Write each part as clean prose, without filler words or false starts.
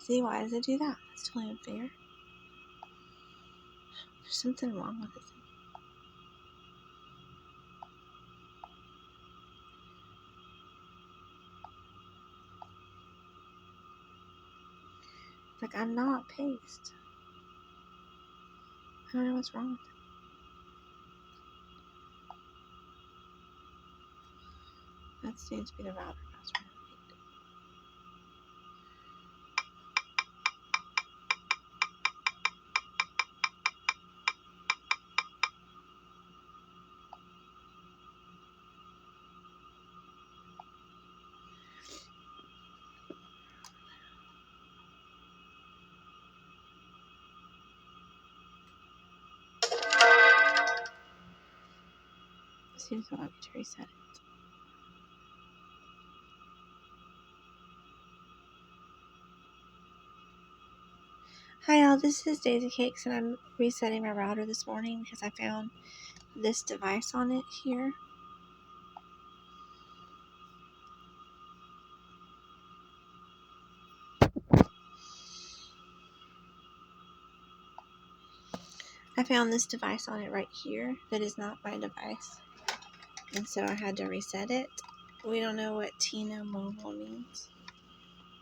See, why does it do that? It's totally unfair. There's something wrong with it. Like, I'm not paste. I don't know what's wrong with it. That seems to be the router password. Seems to want me to reset it. Hi all, this is Daisycakes, and I'm resetting my router this morning because I found this device on it here. I found this device on it right here that is not my device, and so I had to reset it. We don't know what Tina Mobile means.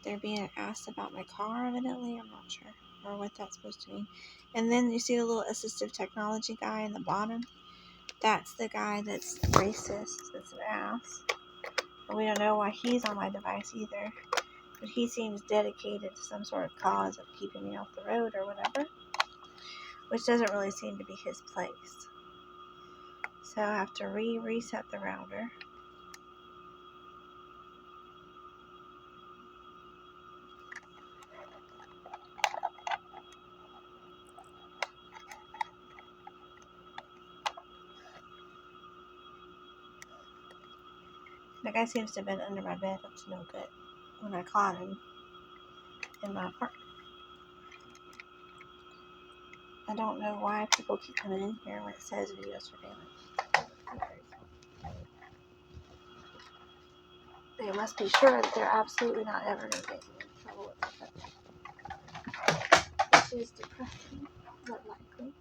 They're being asked about my car, evidently. I'm not sure, or what that's supposed to mean. And then you see the little assistive technology guy in the bottom? That's the guy that's racist, that's an ass. But we don't know why he's on my device either. But he seems dedicated to some sort of cause of keeping me off the road or whatever, which doesn't really seem to be his place. So I have to reset the router. That guy seems to have been under my bed, which is no good, when I caught him in my apartment. I don't know why people keep coming in here when it says video surveillance. They must be sure that they're absolutely not ever going to get me in trouble with it. Which is depressing, but likely.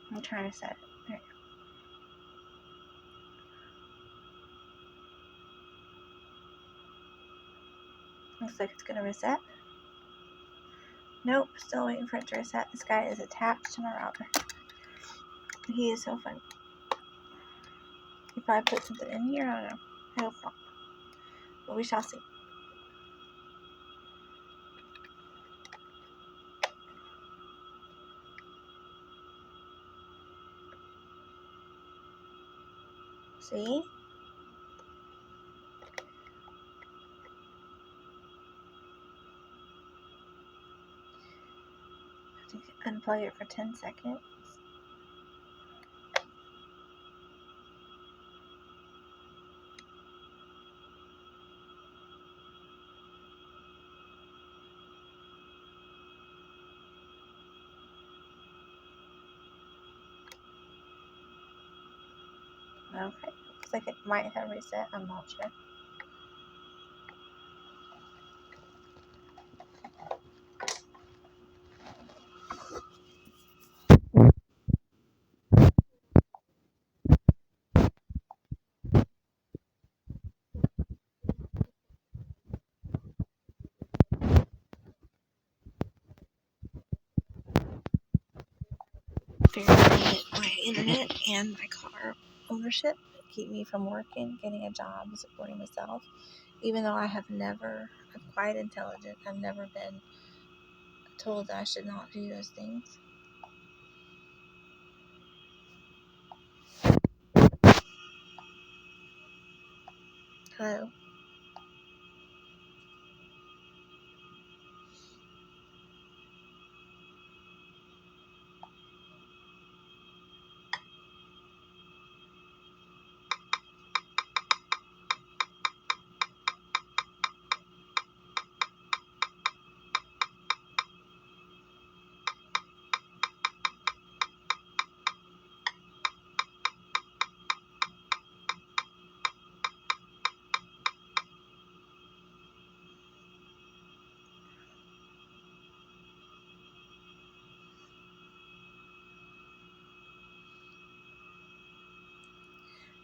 I'm trying to set it. There you go. Looks like it's going to reset. Nope, still waiting for it to reset. This guy is attached to my router. He is so funny. He probably put something in here. I don't know. I hope not. But we shall see. See? I have to unplug it for 10 seconds. Okay. Looks like it might have reset. I'm not sure. That my internet and my car ownership keep me from working, getting a job, supporting myself. Even though I'm quite intelligent, I've never been told that I should not do those things. Hello.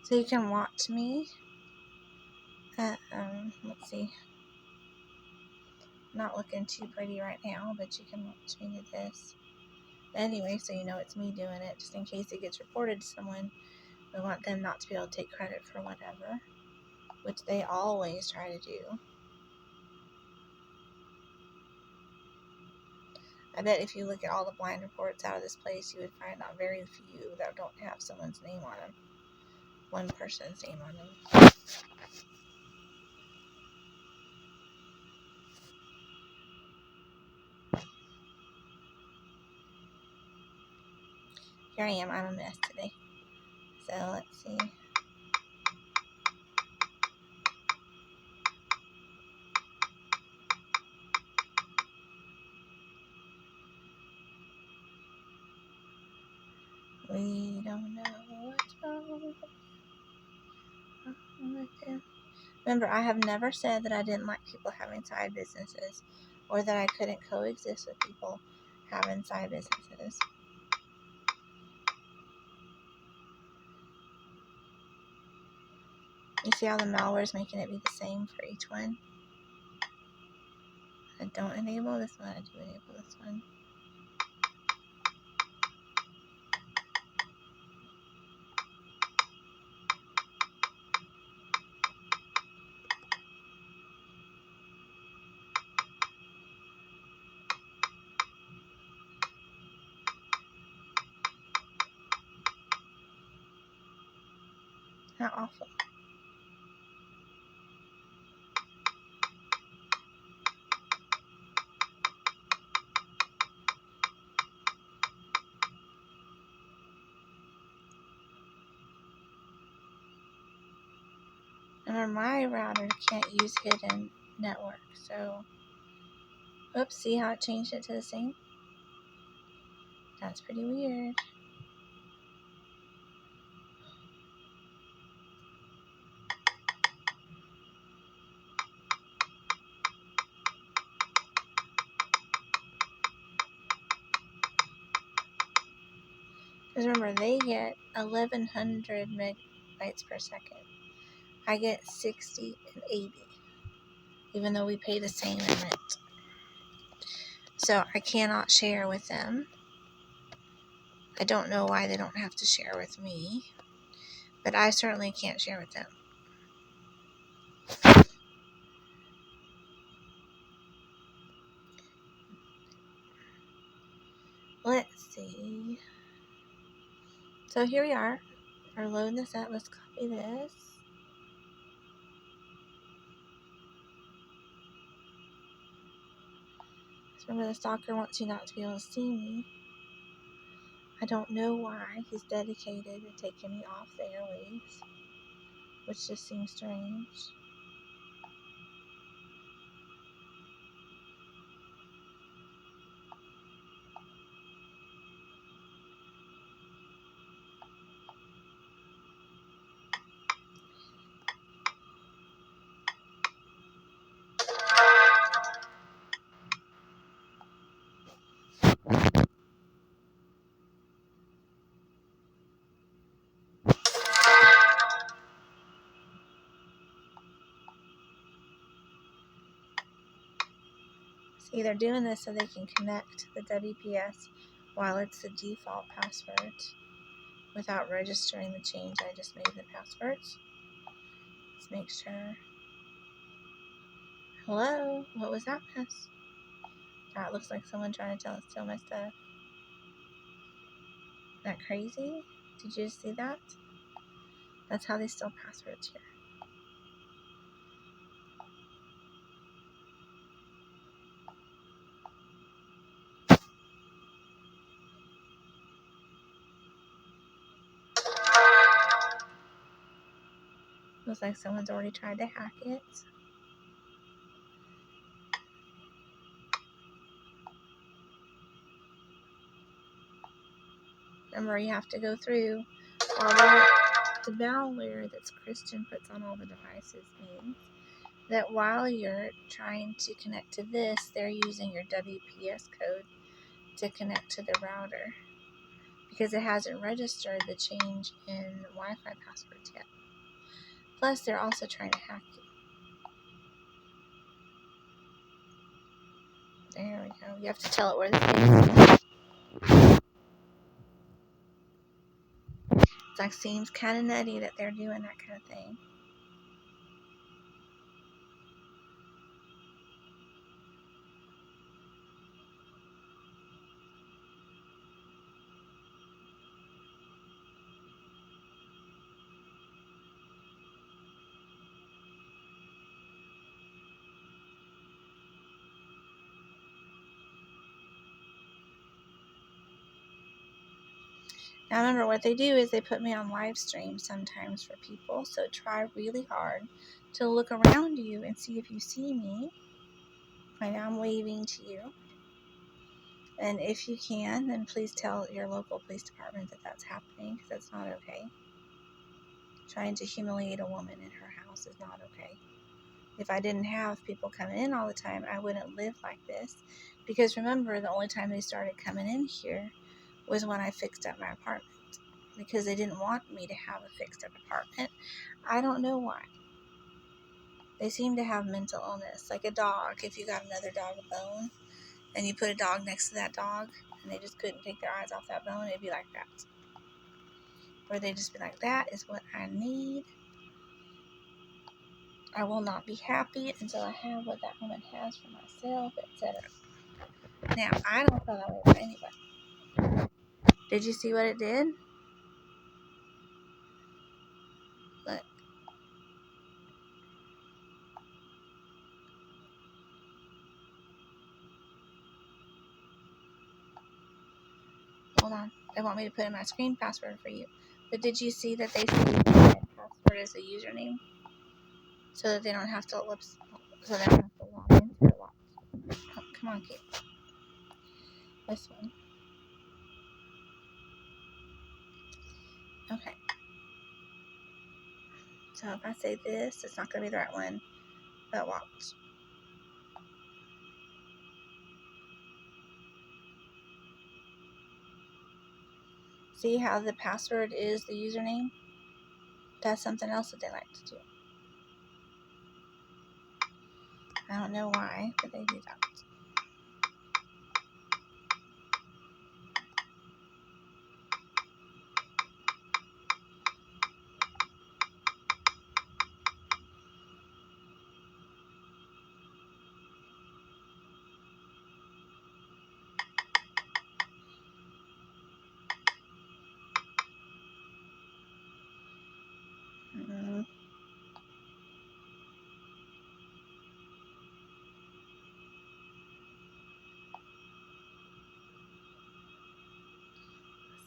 So you can watch me. Let's see. Not looking too pretty right now, but you can watch me do this. Anyway, so you know it's me doing it, just in case it gets reported to someone. We want them not to be able to take credit for whatever, which they always try to do. I bet if you look at all the blind reports out of this place, you would find out very few that don't have someone's name on them. One person's name on them. Here I am. I'm a mess today. So let's see. We don't know what's wrong. Remember, I have never said that I didn't like people having side businesses or that I couldn't coexist with people having side businesses. You see how the malware is making it be the same for each one? I don't enable this one, I do enable this one. How awful. Remember, my router can't use hidden network, so oops, see how it changed it to the same? That's pretty weird. Because remember, they get 1100 megabytes per second. I get 60 and 80, even though we pay the same in rent. So I cannot share with them. I don't know why they don't have to share with me, but I certainly can't share with them. Let's see. So here we are. We're loading this up. Let's copy this. Remember, the stalker wants you not to be able to see me. I don't know why. He's dedicated to taking me off the airwaves, which just seems strange. See, they're doing this so they can connect the WPS while it's the default password without registering the change I just made in the passwords. Let's make sure. Hello? What was that mess? That looks like someone trying to steal my stuff. Isn't that crazy? Did you see that? That's how they steal passwords here. Looks like someone's already tried to hack it. Remember, you have to go through all the malware that Christian puts on all the devices means that while you're trying to connect to this, they're using your WPS code to connect to the router. because it hasn't registered the change in Wi-Fi passwords yet. Plus, they're also trying to hack you. There we go. You have to tell it where the thing is. It like seems kind of nutty that they're doing that kind of thing. Now remember, what they do is they put me on live stream sometimes for people, so try really hard to look around you and see if you see me. Right now I'm waving to you. And if you can, then please tell your local police department that that's happening, because that's not okay. Trying to humiliate a woman in her house is not okay. If I didn't have people coming in all the time, I wouldn't live like this. Because remember, the only time they started coming in here was when I fixed up my apartment. Because they didn't want me to have a fixed up apartment. I don't know why. They seem to have mental illness. Like a dog, if you got another dog a bone, and you put a dog next to that dog, and they just couldn't take their eyes off that bone, it'd be like that. Or they'd just be like, that is what I need. I will not be happy until I have what that woman has for myself, etc. Now, I don't feel that way about anybody. Did you see what it did? Look. Hold on. They want me to put in my screen password for you. But did you see that they say my password is a username? So that they don't have to so they don't have to log into it. Oh, come on, Kate. This one. Okay. So if I say this, it's not going to be the right one. But watch. See how the password is the username? That's something else that they like to do. I don't know why, but they do that.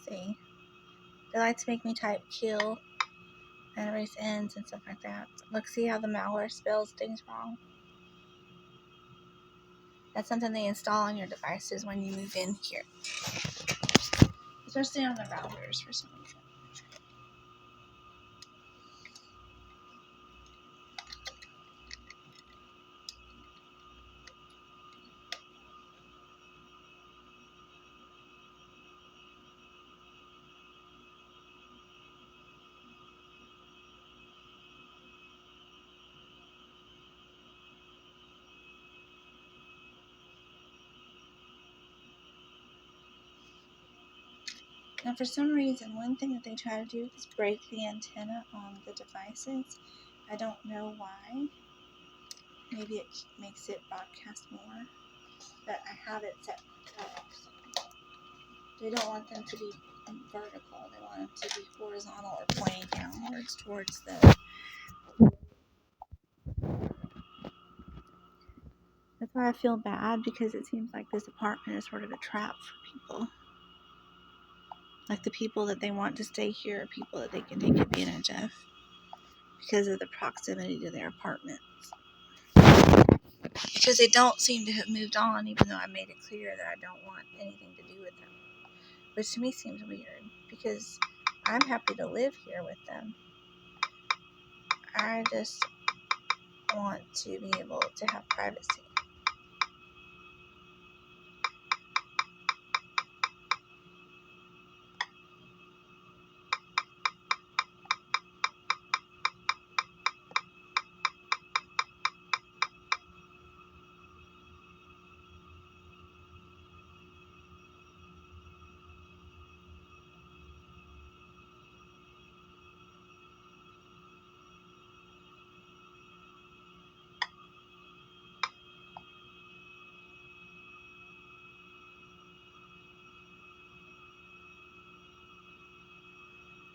See? They like to make me type kill and erase ends and stuff like that. Look, see how the malware spells things wrong? That's something they install on your devices when you move in here. Especially on the routers for some reason. Now, for some reason, one thing that they try to do is break the antenna on the devices. I don't know why. Maybe it makes it broadcast more. But I have it set up. They don't want them to be vertical. They want them to be horizontal or pointing downwards towards the... That's why I feel bad, because it seems like this apartment is sort of a trap for people. Like the people that they want to stay here are people that they can take advantage of because of the proximity to their apartments. Because they don't seem to have moved on, even though I made it clear that I don't want anything to do with them. Which to me seems weird, because I'm happy to live here with them. I just want to be able to have privacy.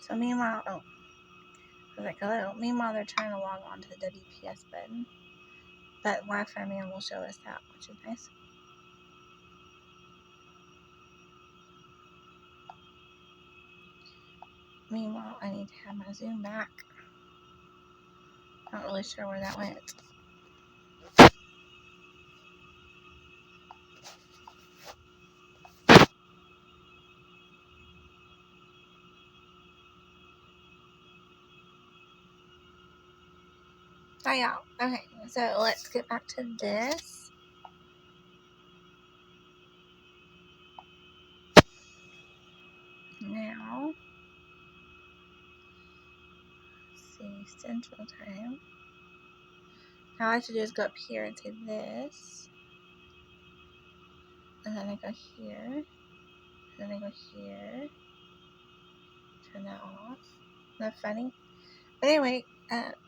So meanwhile, I was like, hello. Meanwhile, they're trying to log on to the WPS button. But Wi-Fi Man will show us that, which is nice. Meanwhile, I need to have my Zoom back. Not really sure where that went. Oh, yeah. Okay, so let's get back to this. Now, let's see, Central Time. Now, all I have to do is go up here and say this. And then I go here. And then I go here. Turn that off. Isn't that funny? But anyway,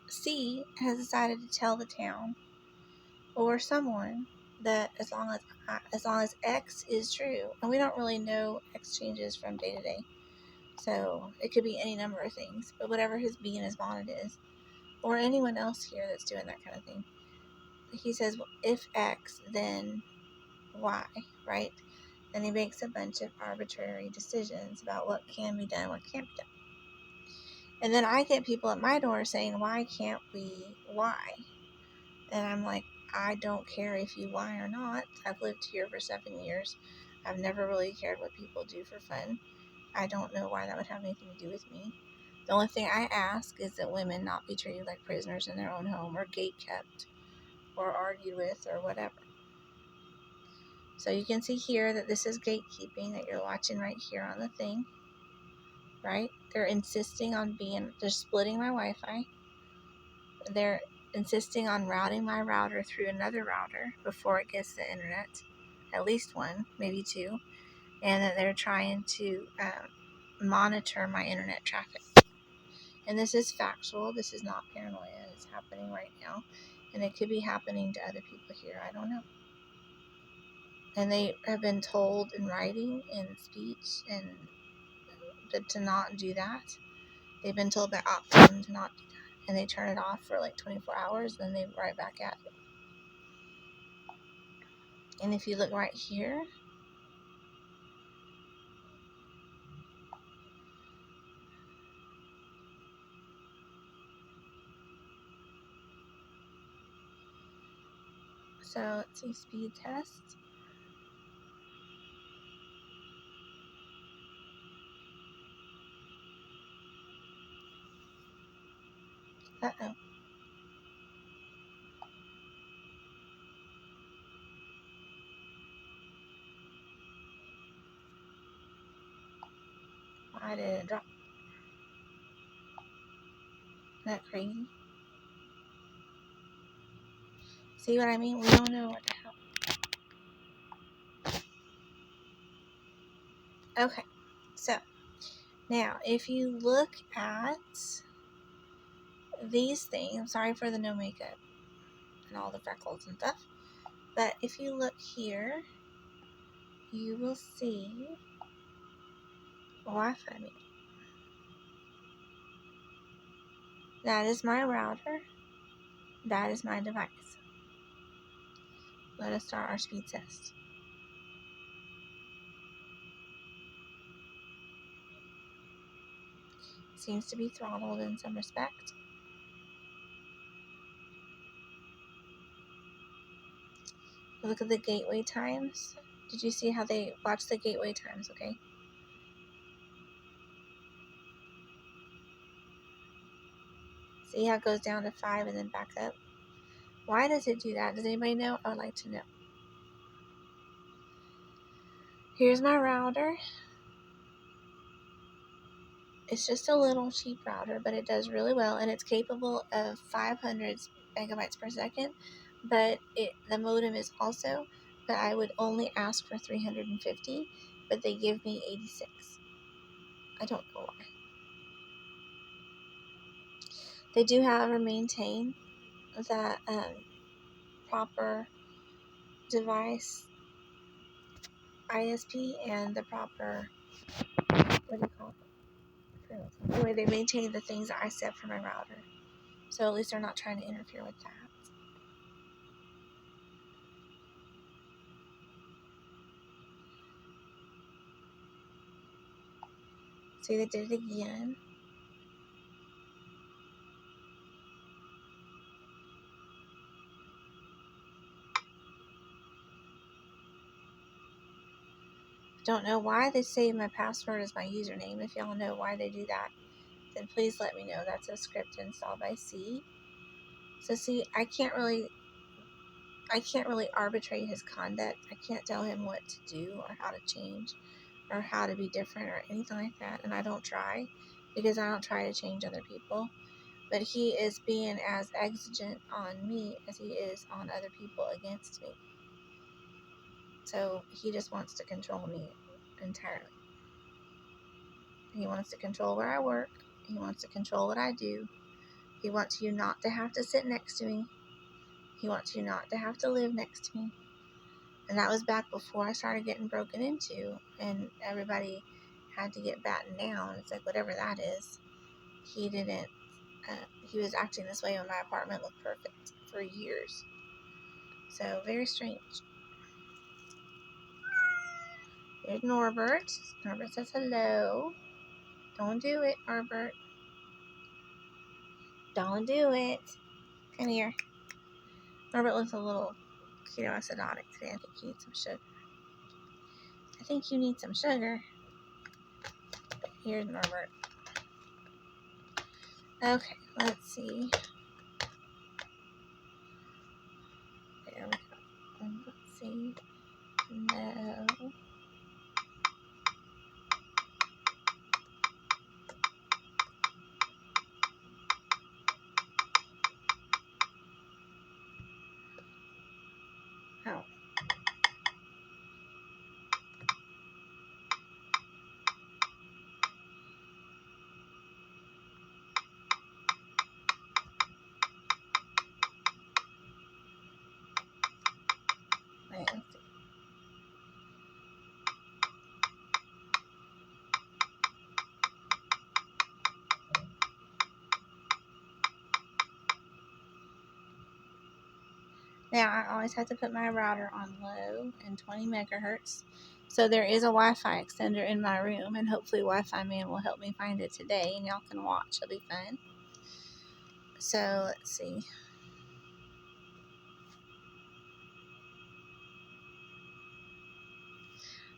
C has decided to tell the town or someone that as long as X is true, and we don't really know X changes from day to day, so it could be any number of things, but whatever his B and his bonnet is, or anyone else here that's doing that kind of thing, he says, well, if X, then Y, right? Then he makes a bunch of arbitrary decisions about what can be done, what can't be done. And then I get people at my door saying, why can't we Y? And I'm like, I don't care if you lie or not. I've lived here for 7 years. I've never really cared what people do for fun. I don't know why that would have anything to do with me. The only thing I ask is that women not be treated like prisoners in their own home or gate kept or argued with or whatever. So you can see here that this is gatekeeping that you're watching right here on the thing, right? They're insisting on they're splitting my Wi-Fi. They're insisting on routing my router through another router before it gets the internet, at least one, maybe two, and that they're trying to monitor my internet traffic. And this is factual. This is not paranoia. It's happening right now, and it could be happening to other people here. I don't know. And they have been told in writing, in speech, and to not do that. They've been told by Optum to not do that, and they turn it off for like 24 hours, then they right back at it. And if you look right here, so let's see, speed test. Uh-oh. Why did it drop? Isn't that crazy? See what I mean? We don't know what the hell. Okay, so now if you look at these things, I'm sorry for the no makeup and all the freckles and stuff, but if you look here, you will see Wi-Fi meter. That is my router. That is my device. Let us start our speed test. Seems to be throttled in some respect. Look at the gateway times. Did you see how they watch the gateway times? Okay. See how it goes down to 5 and then back up? Why does it do that? Does anybody know? I would like to know. Here's my router. It's just a little cheap router, but it does really well, and it's capable of 500 megabytes per second, but the modem is also, but I would only ask for 350, but they give me 86. I don't know why. They do, however, maintain that proper device ISP and the proper, what do you call it? anyway, they maintain the things that I set for my router. So at least they're not trying to interfere with that. See, they did it again. Don't know why they save my password as my username. If y'all know why they do that, then please let me know. That's a script installed by C. So see, I can't really arbitrate his conduct. I can't tell him what to do or how to change or how to be different or anything like that. And I don't try, because I don't try to change other people. But he is being as exigent on me as he is on other people against me. So he just wants to control me entirely. He wants to control where I work. He wants to control what I do. He wants you not to have to sit next to me. He wants you not to have to live next to me. And that was back before I started getting broken into, and everybody had to get battened down. It's like, whatever that is. He didn't, he was acting this way when my apartment looked perfect for years. So, very strange. There's Norbert. Norbert says hello. Don't do it, Norbert. Don't do it. Come here. Norbert looks a little ketoacidotic today. I think he needs some sugar. I think you need some sugar. Here's Norbert. Okay, let's see. There we go. Let's see. No. Oh. Wait, let's see. Now, I always have to put my router on low and 20 megahertz. So there is a Wi-Fi extender in my room, and hopefully Wi-Fi Man will help me find it today, and y'all can watch. It'll be fun. So, let's see.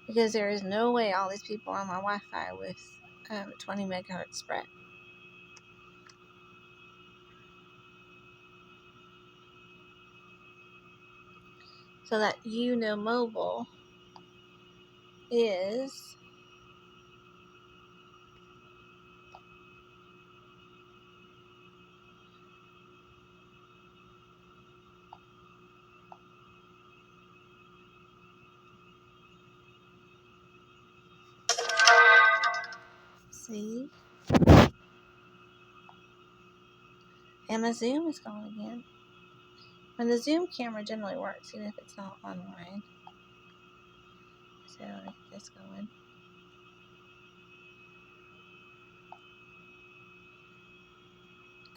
Because there is no way all these people are on my Wi-Fi with 20 megahertz spread. So that mobile is see, and my Zoom is gone again. And the Zoom camera generally works even if it's not online. So let me get this going.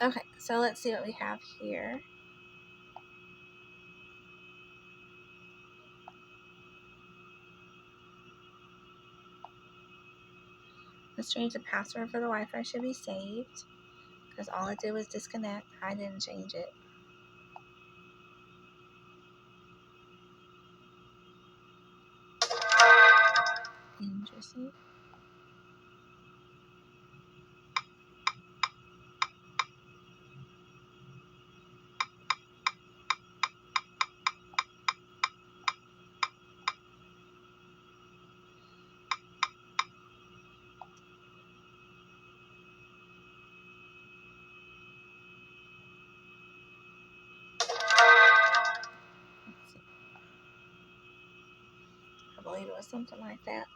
Okay, so let's see what we have here. Let's change the password for the Wi-Fi should be saved, because all it did was disconnect. I didn't change it. Interesting. I believe it was something like that.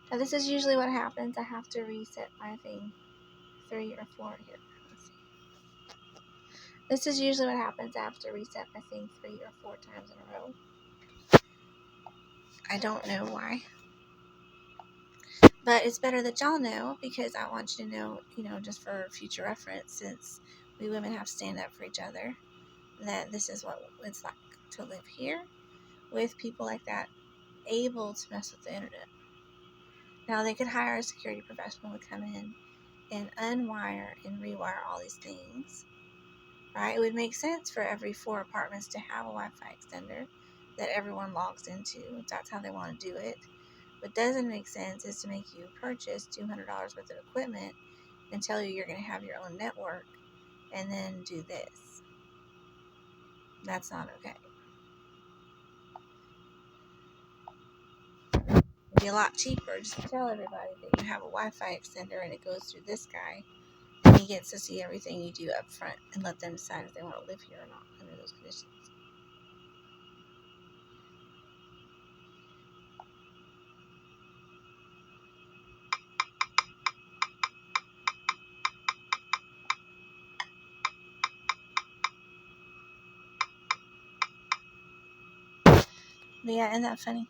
Now, this is usually what happens. I have to reset my thing 3 or 4 here. Let's see. This is usually what happens. I have to reset my thing 3 or 4 times in a row. I don't know why. But it's better that y'all know, because I want you to know, just for future reference, since we women have to stand up for each other, that this is what it's like to live here with people like that able to mess with the internet. Now, they could hire a security professional to come in and unwire and rewire all these things, right? It would make sense for every 4 apartments to have a Wi-Fi extender that everyone logs into, if that's how they want to do it. What doesn't make sense is to make you purchase $200 worth of equipment and tell you you're going to have your own network and then do this. That's not okay. It'd be a lot cheaper just to tell everybody that you have a Wi-Fi extender and it goes through this guy, and he gets to see everything you do up front and let them decide if they want to live here or not under those conditions. But yeah, isn't that funny?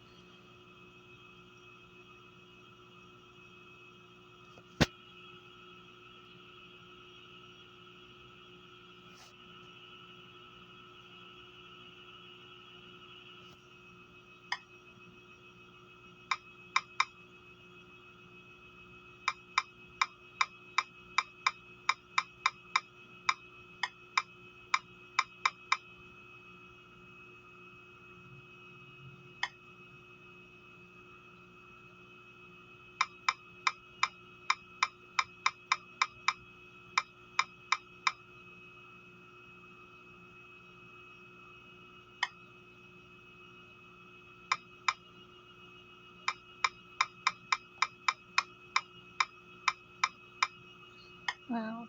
Well,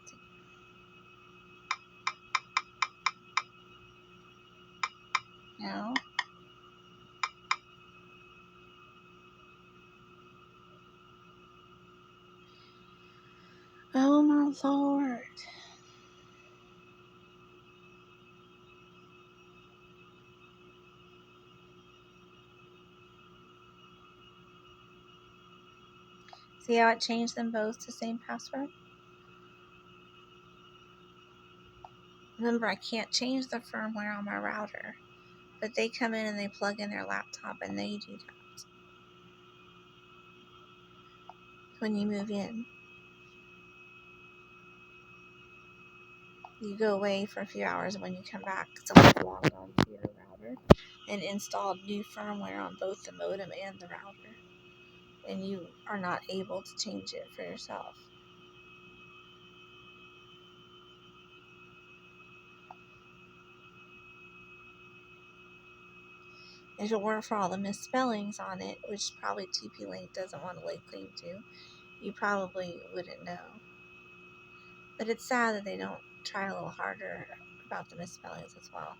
no. Oh my Lord. See how it changed them both to same password? Remember, I can't change the firmware on my router, but they come in and they plug in their laptop and they do that when you move in. You go away for a few hours, and when you come back, someone's logged on to your router and installed new firmware on both the modem and the router, and you are not able to change it for yourself. If it weren't for all the misspellings on it, which probably TP-Link doesn't want to lay claim to, you probably wouldn't know. But it's sad that they don't try a little harder about the misspellings as well.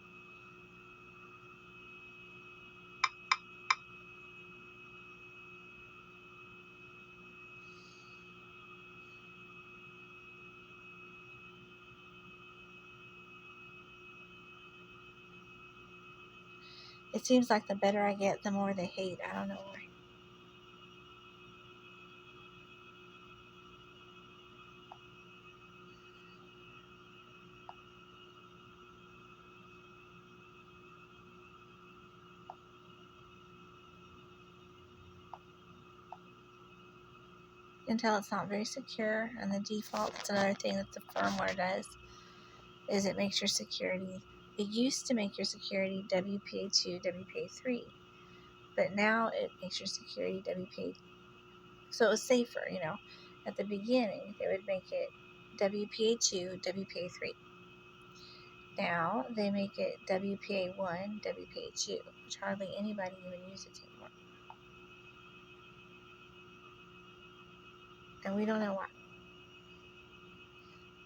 It seems like the better I get, the more they hate. I don't know why. You can tell it's not very secure, and the default, that's another thing that the firmware does, is it makes your security, it used to make your security WPA2, WPA3, but now it makes your security WPA, so it was safer, At the beginning, they would make it WPA2, WPA3. Now, they make it WPA1, WPA2, which hardly anybody even uses anymore. And we don't know why.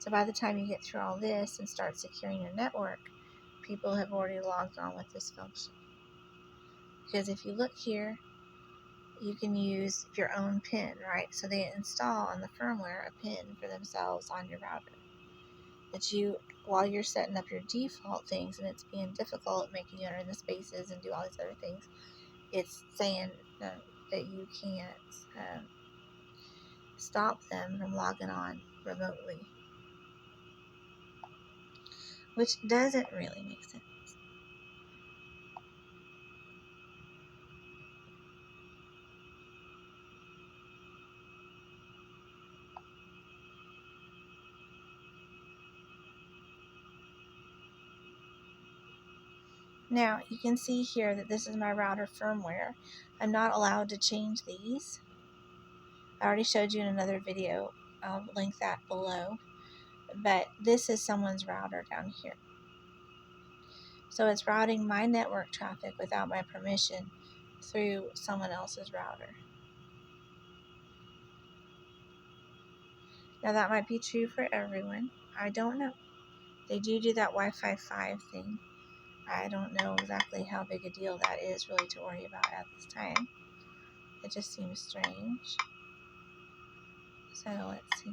So by the time you get through all this and start securing your network, people have already logged on with this function. Because if you look here, you can use your own PIN, right? So they install on the firmware a PIN for themselves on your router. That you, while you're setting up your default things and it's being difficult, making you enter in the spaces and do all these other things, it's saying that you can't stop them from logging on remotely, which doesn't really make sense. Now, you can see here that this is my router firmware. I'm not allowed to change these. I already showed you in another video. I'll link that below. But this is someone's router down here. So it's routing my network traffic without my permission through someone else's router. Now, that might be true for everyone. I don't know. They do that Wi-Fi 5 thing. I don't know exactly how big a deal that is really to worry about at this time. It just seems strange. So let's see.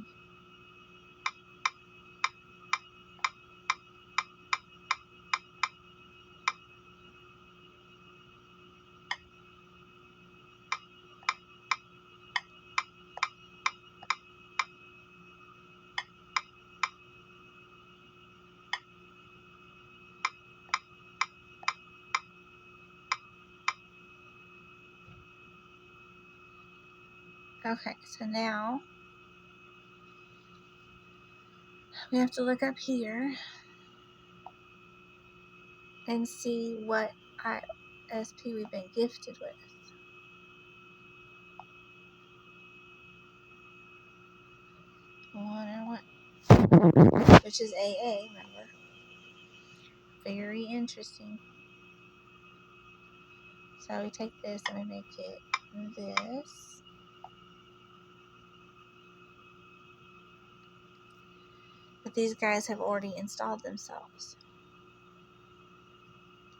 Okay, so now we have to look up here and see what ISP we've been gifted with. Which is AA, remember? Very interesting. So we take this and we make it this. But these guys have already installed themselves.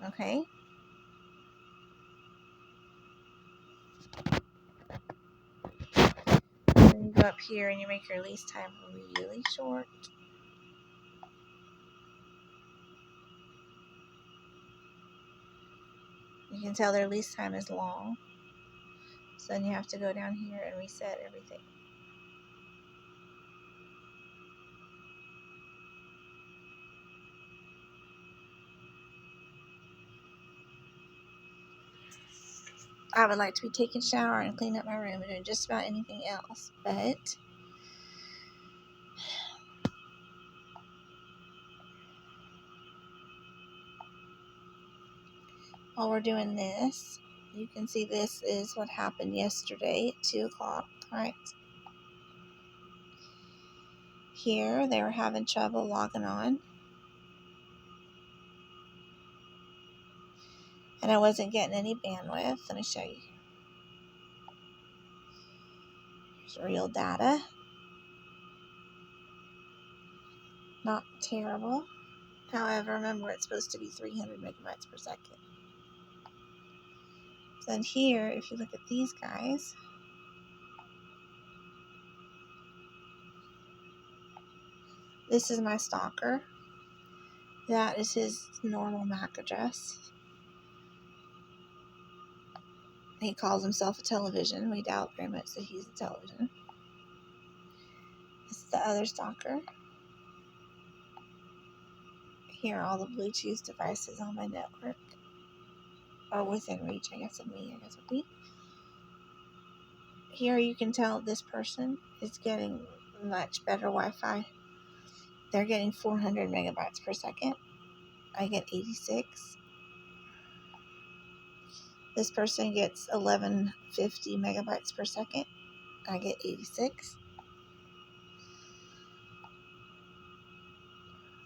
Okay? Then you go up here and you make your lease time really short. You can tell their lease time is long. So then you have to go down here and reset everything. I would like to be taking a shower and cleaning up my room and doing just about anything else, but while we're doing this, you can see this is what happened yesterday at 2 o'clock, right? Here, they were having trouble logging on. And I wasn't getting any bandwidth. Let me show you. Here's real data. Not terrible. However, remember it's supposed to be 300 megabytes per second. Then here, if you look at these guys, this is my stalker. That is his normal MAC address. He calls himself a television. We doubt very much that he's a television. This is the other stalker. Here are all the Bluetooth devices on my network. Or within reach, I guess, of me. I guess would be. Here you can tell this person is getting much better Wi-Fi. They're getting 400 megabytes per second. I get 86. This person gets 1150 megabytes per second. I get 86.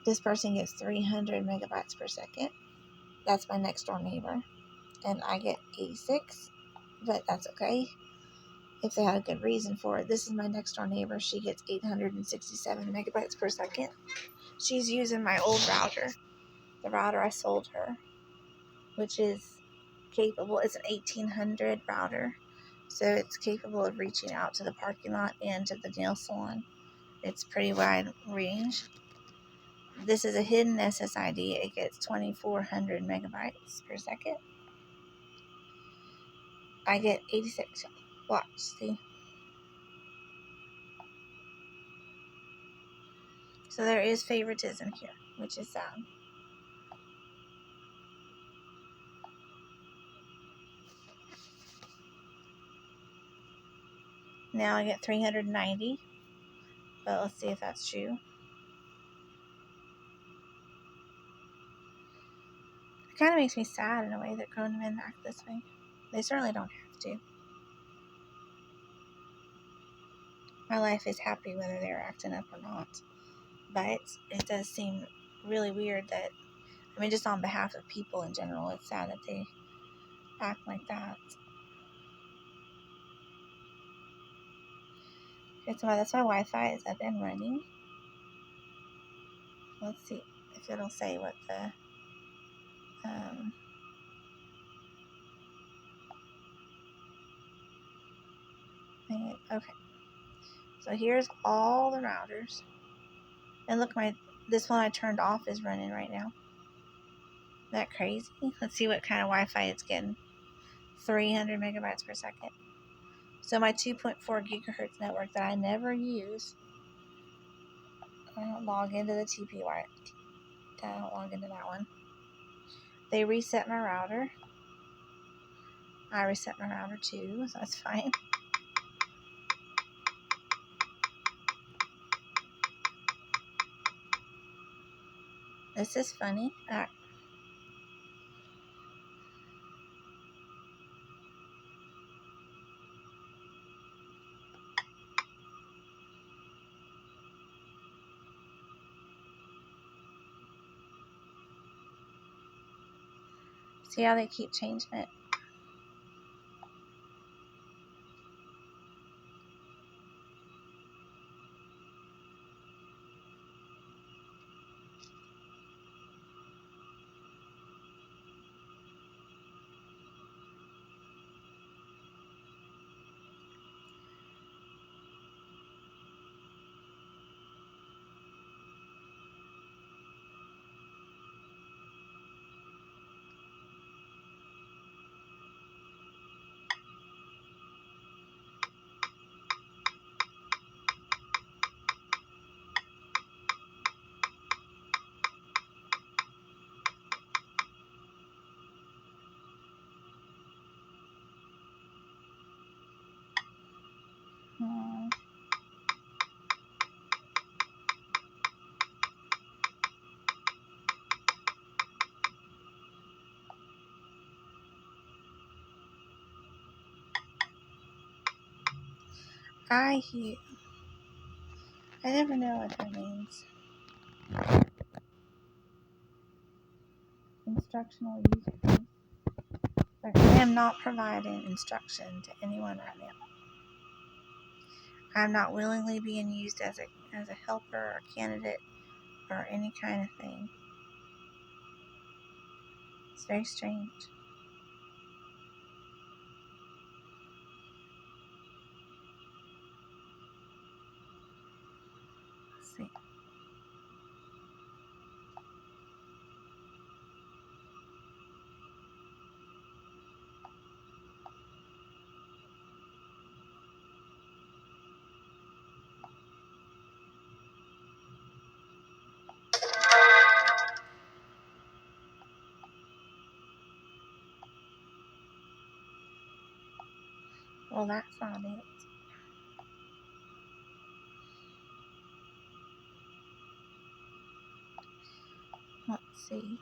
This person gets 300 megabytes per second. That's my next door neighbor. And I get 86, but that's okay if they had a good reason for it. This is my next door neighbor. She gets 867 megabytes per second. She's using my old router, the router I sold her, which is capable. It's an 1800 router, so it's capable of reaching out to the parking lot and to the nail salon. It's pretty wide range. This is a hidden SSID. It gets 2400 megabytes per second. I get 86. Watch, see? So there is favoritism here, which is sad. Now I get 390, but let's see if that's true. It kind of makes me sad in a way that grown men act this way. They certainly don't have to. My life is happy whether they're acting up or not. But it does seem really weird that, I mean, just on behalf of people in general, it's sad that they act like that. Okay, so that's my Wi-Fi is up and running. Let's see if it'll say what the thing is. Okay. So here's all the routers. And look, this one I turned off is running right now. Isn't that crazy? Let's see what kind of Wi-Fi it's getting. 300 megabytes per second. So my 2.4 gigahertz network that I never use, I don't log into the TPY. I don't log into that one. They reset my router. I reset my router too, so that's fine. This is funny. Alright. See how they keep changing it? I never know what that means. Instructional user. But I am not providing instruction to anyone right now. I'm not willingly being used as a helper or candidate or any kind of thing. It's very strange. Let's see. Well, that's not it. Let's see.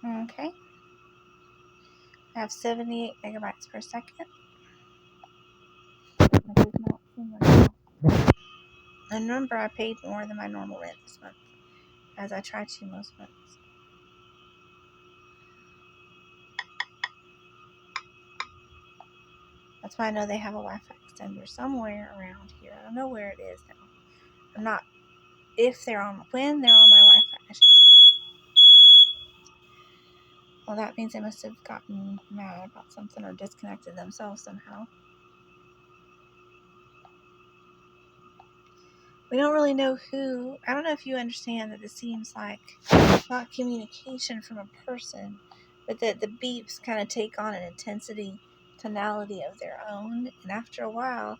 Okay. I have 78 megabytes per second. That does not seem like enough. And remember, I paid more than my normal rent this month, as I try to most months. That's why I know they have a Wi-Fi extender somewhere around here. I don't know where it is now. I'm not, when they're on my Wi-Fi, I should say. Well, that means they must have gotten mad about something or disconnected themselves somehow. We don't really know who. I don't know if you understand that this seems like not communication from a person, but that the beeps kind of take on an intensity, tonality of their own. And after a while,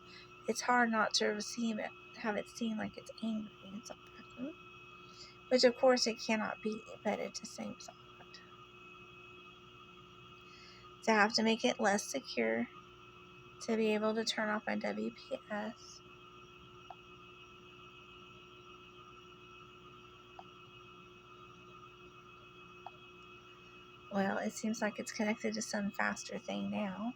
it's hard not to have it seem like it's angry and something. Which, of course, it cannot be, but it just seems odd. So I have to make it less secure to be able to turn off my WPS. Well, it seems like it's connected to some faster thing now.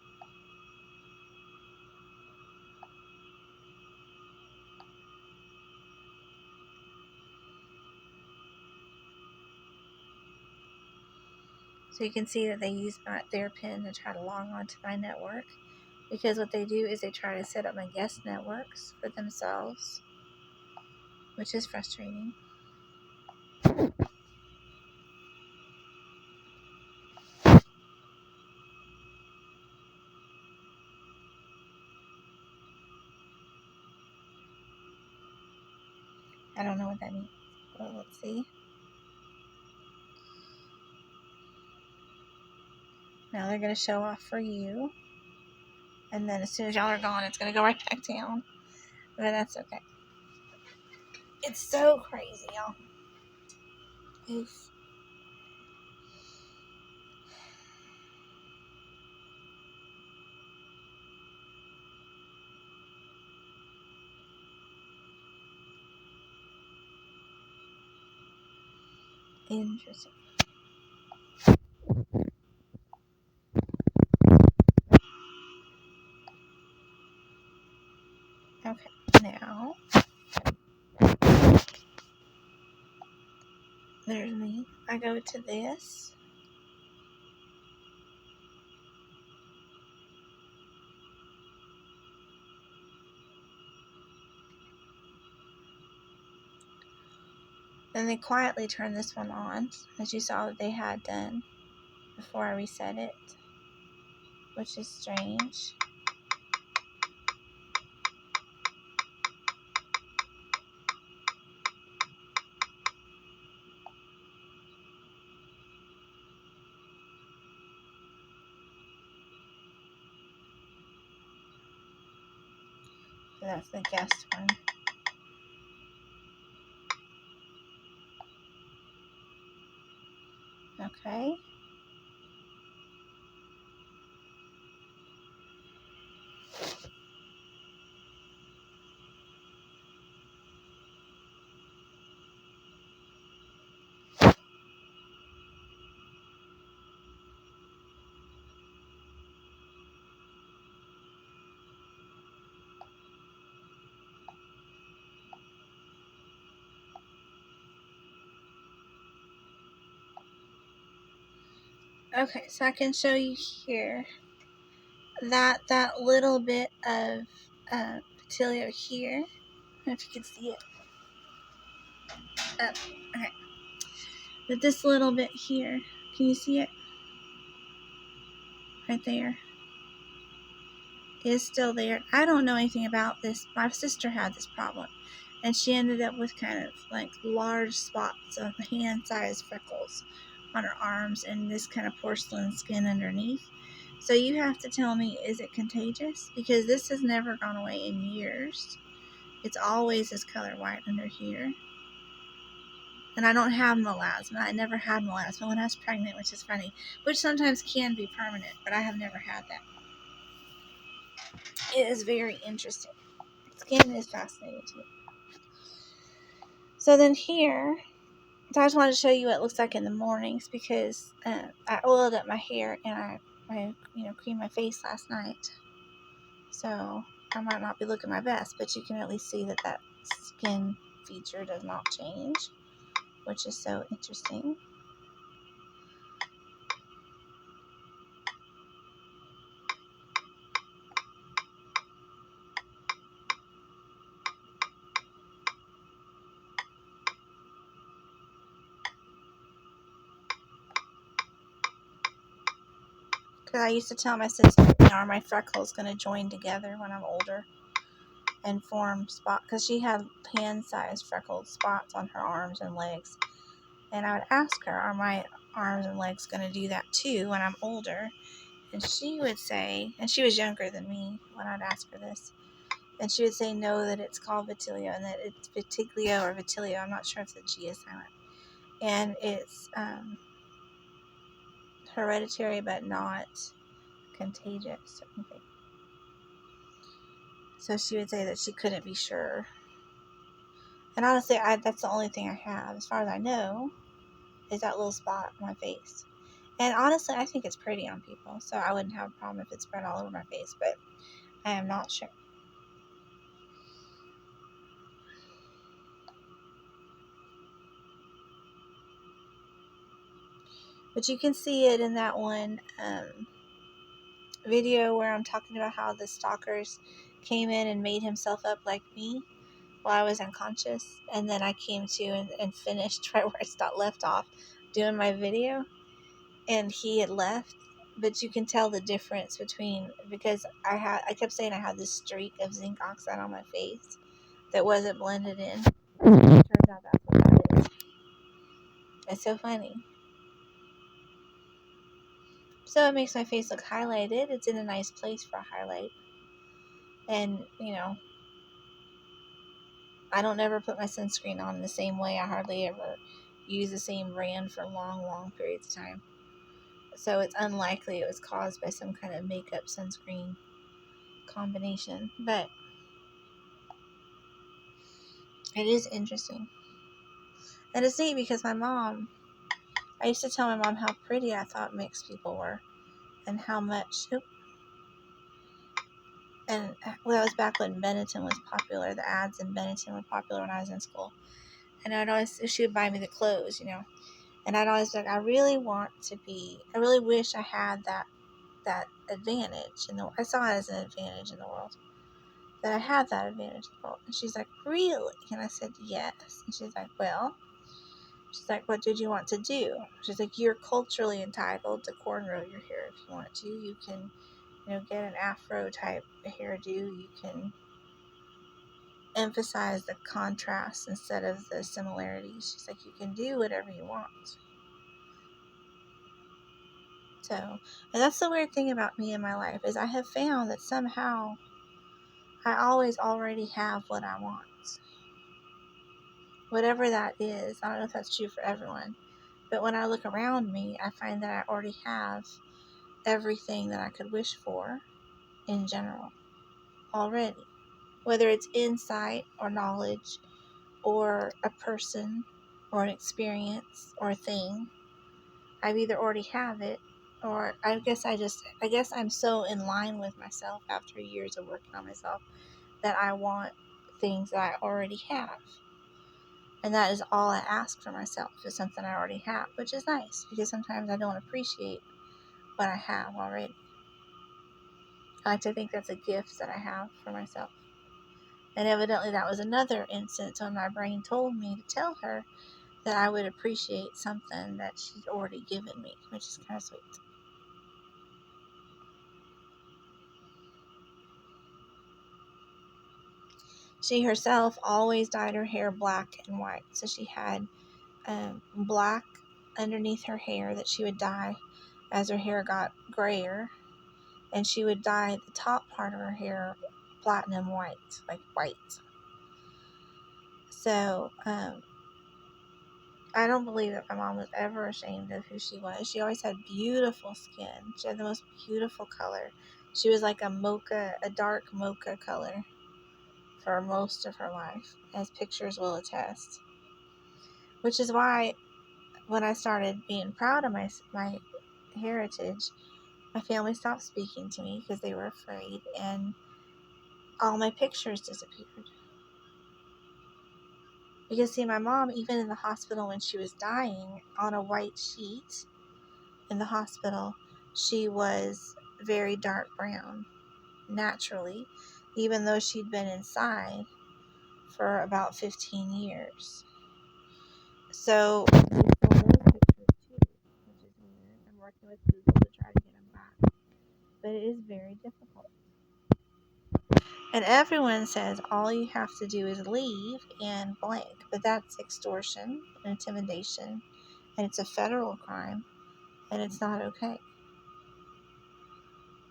So you can see that they use their PIN to try to log on to my network. Because what they do is they try to set up my guest networks for themselves, which is frustrating. I don't know what that means. Well, let's see. Now they're going to show off for you. And then as soon as y'all are gone, it's going to go right back down. But that's okay. It's so crazy, y'all. Oof. Interesting. Okay, now there's me. I go to this. Then they quietly turn this one on, as you saw that they had done before I reset it, which is strange. So that's the guest one. Okay. Okay, so I can show you here that little bit of petilio here. I don't know if you can see it. Okay. But this little bit here, can you see it? Right there. Is still there. I don't know anything about this. My sister had this problem. And she ended up with kind of like large spots of hand-sized freckles on her arms and this kind of porcelain skin underneath. So you have to tell me, is it contagious? Because this has never gone away in years. It's always this color white under here. And I don't have melasma. I never had melasma when I was pregnant, which is funny. Which sometimes can be permanent, but I have never had that. It is very interesting. Skin is fascinating to me. So then here, so I just wanted to show you what it looks like in the mornings because I oiled up my hair and I creamed my face last night. So I might not be looking my best, but you can at least see that skin feature does not change, which is so interesting. Because I used to tell my sister, are my freckles going to join together when I'm older and form spots? Because she had hand-sized freckled spots on her arms and legs. And I would ask her, are my arms and legs going to do that too when I'm older? And she would say, and she was younger than me when I'd ask her this, and she would say no, that it's called vitiglio, and that it's vitiglio or vitiglio. I'm not sure if the G is silent. And it's hereditary but not contagious. So she would say that she couldn't be sure. And honestly, that's the only thing I have, as far as I know, is that little spot on my face. And honestly, I think it's pretty on people, so I wouldn't have a problem if it spread all over my face, but I am not sure. But you can see it in that one video where I'm talking about how the stalkers came in and made himself up like me while I was unconscious, and then I came to and finished right where I left off doing my video, and he had left. But you can tell the difference between, because I kept saying I had this streak of zinc oxide on my face that wasn't blended in. Turns out that's what that is. It's so funny. So it makes my face look highlighted. It's in a nice place for a highlight. And, I don't ever put my sunscreen on the same way. I hardly ever use the same brand for long periods of time. So it's unlikely it was caused by some kind of makeup sunscreen combination. But it is interesting. And it's neat because I used to tell my mom how pretty I thought mixed people were. And how much, and well, that was back when Benetton was popular. The ads in Benetton were popular when I was in school. And she would buy me the clothes, And I'd always be like, I really wish I had that advantage. I saw it as an advantage in the world. That I had that advantage in the world. And she's like, really? And I said, yes. And she's like, what did you want to do? She's like, you're culturally entitled to cornrow your hair if you want to. You can, get an afro type hairdo. You can emphasize the contrast instead of the similarities. She's like, you can do whatever you want. So, and that's the weird thing about me in my life, is I have found that somehow I always already have what I want. Whatever that is. I don't know if that's true for everyone. But when I look around me, I find that I already have everything that I could wish for in general already. Whether it's insight or knowledge or a person or an experience or a thing, I've either already have it, or I guess I'm so in line with myself after years of working on myself that I want things that I already have. And that is all I ask for myself, is something I already have, which is nice because sometimes I don't appreciate what I have already. I like to think that's a gift that I have for myself. And evidently that was another instance when my brain told me to tell her that I would appreciate something that she's already given me, which is kind of sweet. She herself always dyed her hair black and white. So she had black underneath her hair that she would dye as her hair got grayer. And she would dye the top part of her hair platinum white, like white. So, I don't believe that my mom was ever ashamed of who she was. She always had beautiful skin. She had the most beautiful color. She was like a dark mocha color for most of her life, as pictures will attest. Which is why when I started being proud of my heritage, my family stopped speaking to me because they were afraid, and all my pictures disappeared. Because see, my mom, even in the hospital when she was dying, on a white sheet in the hospital, she was very dark brown, naturally, even though she'd been inside for about 15 years. So, we stole those pictures too, which is weird. I'm working with Google to try to get them back. but it is very difficult. And everyone says all you have to do is leave and blank, but that's extortion and intimidation, and it's a federal crime, and it's not okay.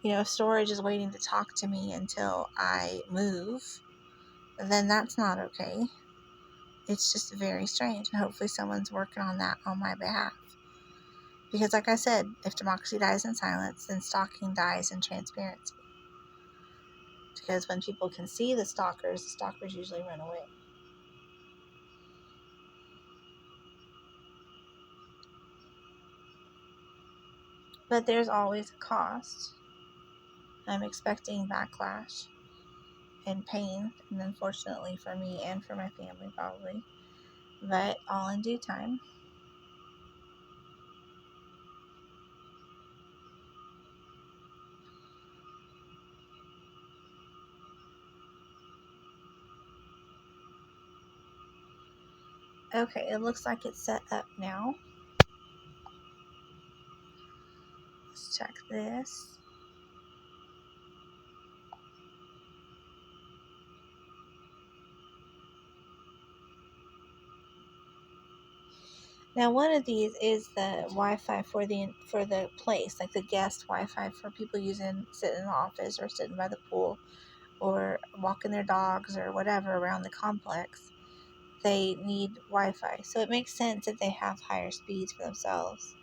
If storage is waiting to talk to me until I move, then that's not okay. It's just very strange, and hopefully someone's working on that on my behalf. Because like I said, if democracy dies in silence, then stalking dies in transparency. Because when people can see the stalkers usually run away. But there's always a cost. I'm expecting backlash and pain, and unfortunately for me and for my family probably. But all in due time. Okay, it looks like it's set up now. Let's check this. Now, one of these is the Wi-Fi for the place, like the guest Wi-Fi for people sitting in the office or sitting by the pool or walking their dogs or whatever around the complex. They need Wi-Fi, so it makes sense that they have higher speeds for themselves.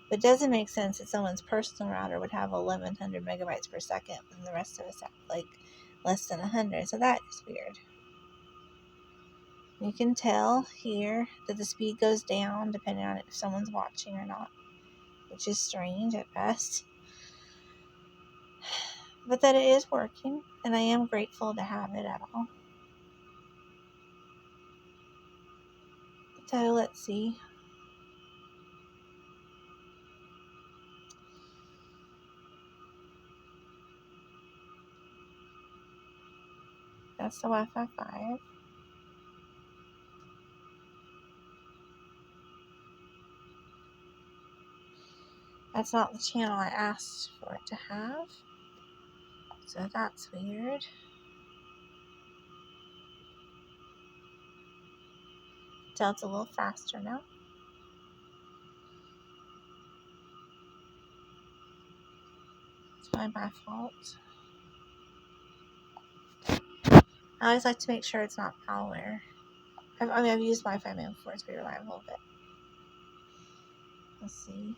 But it doesn't make sense that someone's personal router would have 1100 megabytes per second and the rest of us have like less than 100. So that is weird. You can tell here that the speed goes down depending on if someone's watching or not, which is strange at best. But that it is working, and I am grateful to have it at all. So let's see. That's the Wi-Fi 5. That's not the channel I asked for it to have. So that's weird. Tell it's a little faster now. It's probably my fault. I always like to make sure it's not malware. I've used Wi-Fi Man before. It's pretty reliable, but let's see.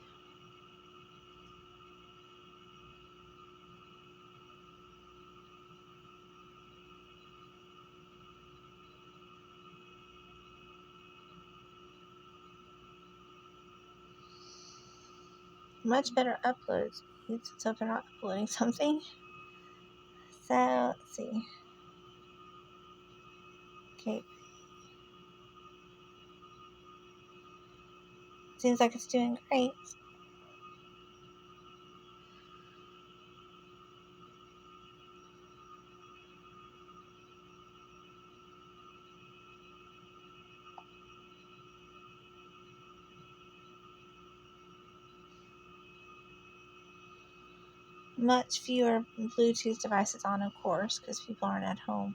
Much better upload speeds, so if they're not uploading something. So let's see. Okay. Seems like it's doing great. Much fewer Bluetooth devices on, of course, because people aren't at home.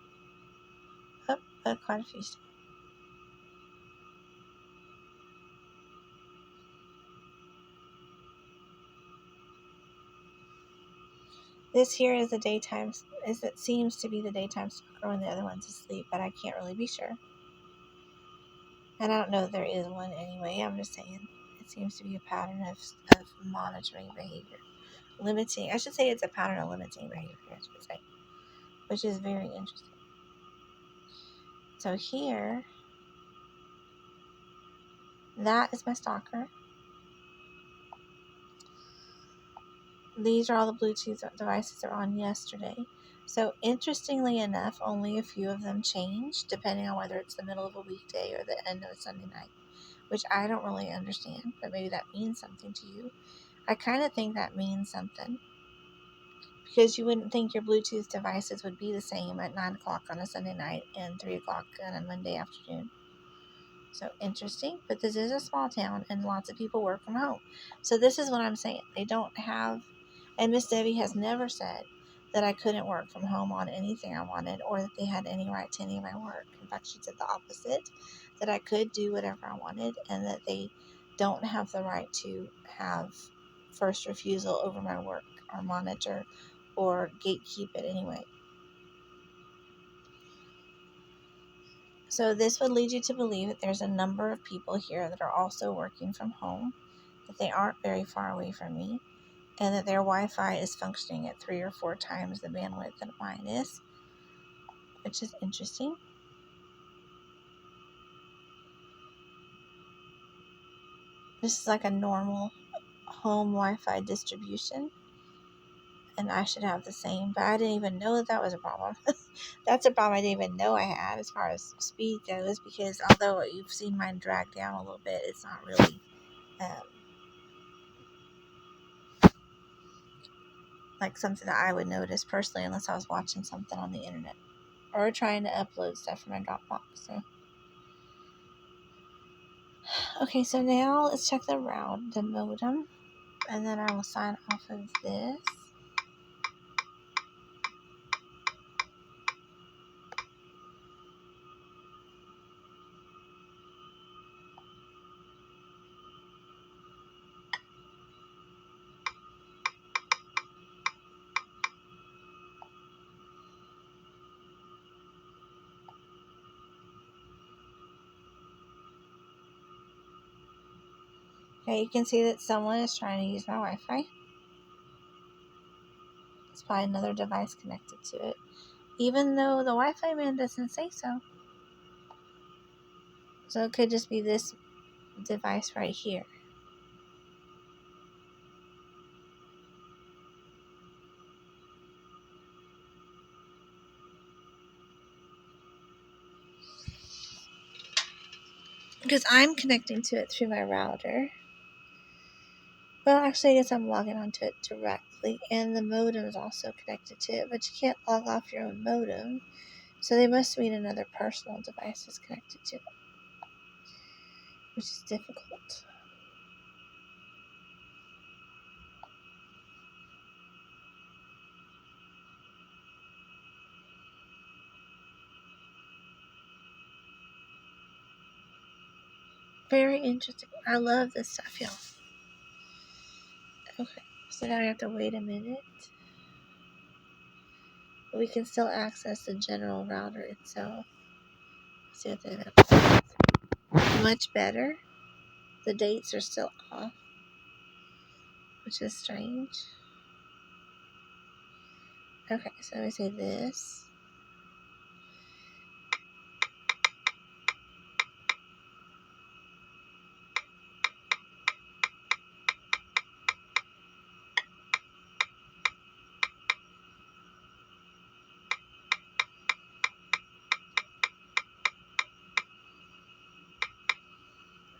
Oh, but quite a few. This here is it seems to be the daytime stalker when the other one's asleep, but I can't really be sure. And I don't know if there is one anyway. I'm just saying it seems to be a pattern of monitoring behavior. I should say it's a pattern of limiting behavior, I should say, which is very interesting. So here, that is my stalker. These are all the Bluetooth devices that were on yesterday. So interestingly enough, only a few of them change, depending on whether it's the middle of a weekday or the end of a Sunday night, which I don't really understand, but maybe that means something to you. I kind of think that means something, because you wouldn't think your Bluetooth devices would be the same at 9 o'clock on a Sunday night and 3 o'clock on a Monday afternoon. So interesting, but this is a small town and lots of people work from home. So this is what I'm saying. They don't have, And Miss Debbie has never said that I couldn't work from home on anything I wanted or that they had any right to any of my work. In fact, she said the opposite, that I could do whatever I wanted and that they don't have the right to have first refusal over my work or monitor or gatekeep it anyway. So this would lead you to believe that there's a number of people here that are also working from home, that they aren't very far away from me, and that their Wi-Fi is functioning at 3 or 4 times the bandwidth that mine is, which is interesting. This is like a normal home Wi-Fi distribution, and I should have the same, but I didn't even know that that was a problem. That's a problem I didn't even know I had as far as speed goes, because although you've seen mine drag down a little bit, it's not really like something that I would notice personally unless I was watching something on the internet or trying to upload stuff from my Dropbox. So, okay, so now let's check the modem, and then I will sign off of this. Okay, you can see that someone is trying to use my Wi-Fi. It's probably another device connected to it, even though the Wi-Fi man doesn't say so. So it could just be this device right here. Because I'm connecting to it through my router. Well, actually, I guess I'm logging onto it directly, and the modem is also connected to it, but you can't log off your own modem, so they must mean another personal device is connected to it, which is difficult. Very interesting. I love this stuff, y'all. Okay, so now I have to wait a minute. We can still access the general router itself. See what they have. Much better. The dates are still off, which is strange. Okay, so let me say this.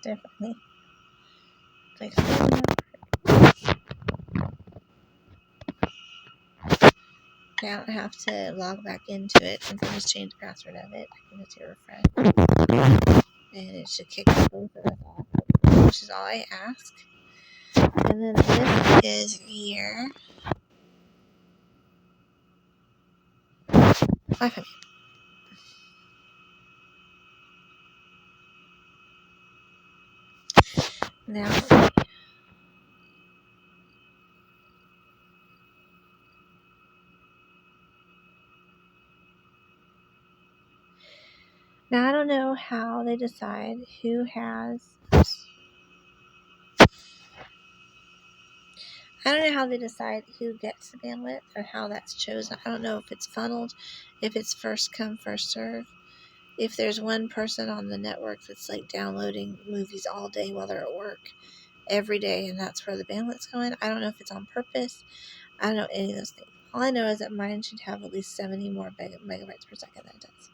Definitely. Like, I don't have to log back into it since I just changed the password of it. I can just hit refresh. And it should kick both of us off, which is all I ask. And then this is here. Wi-Fi. Now, I don't know how they decide who has. I don't know how they decide who gets the bandwidth or how that's chosen. I don't know if it's funneled, if it's first come, first serve. If there's one person on the network that's like downloading movies all day while they're at work every day, and that's where the bandwidth's going. I don't know if it's on purpose. I don't know any of those things. All I know is that mine should have at least 70 more megabytes per second than it does.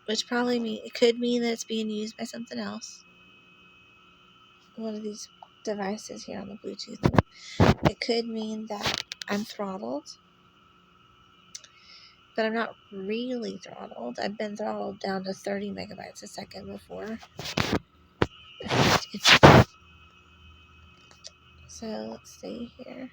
Which probably it could mean that it's being used by something else. One of these devices here on the Bluetooth. It could mean that I'm throttled. But I'm not really throttled. I've been throttled down to 30 megabytes a second before. So let's see here.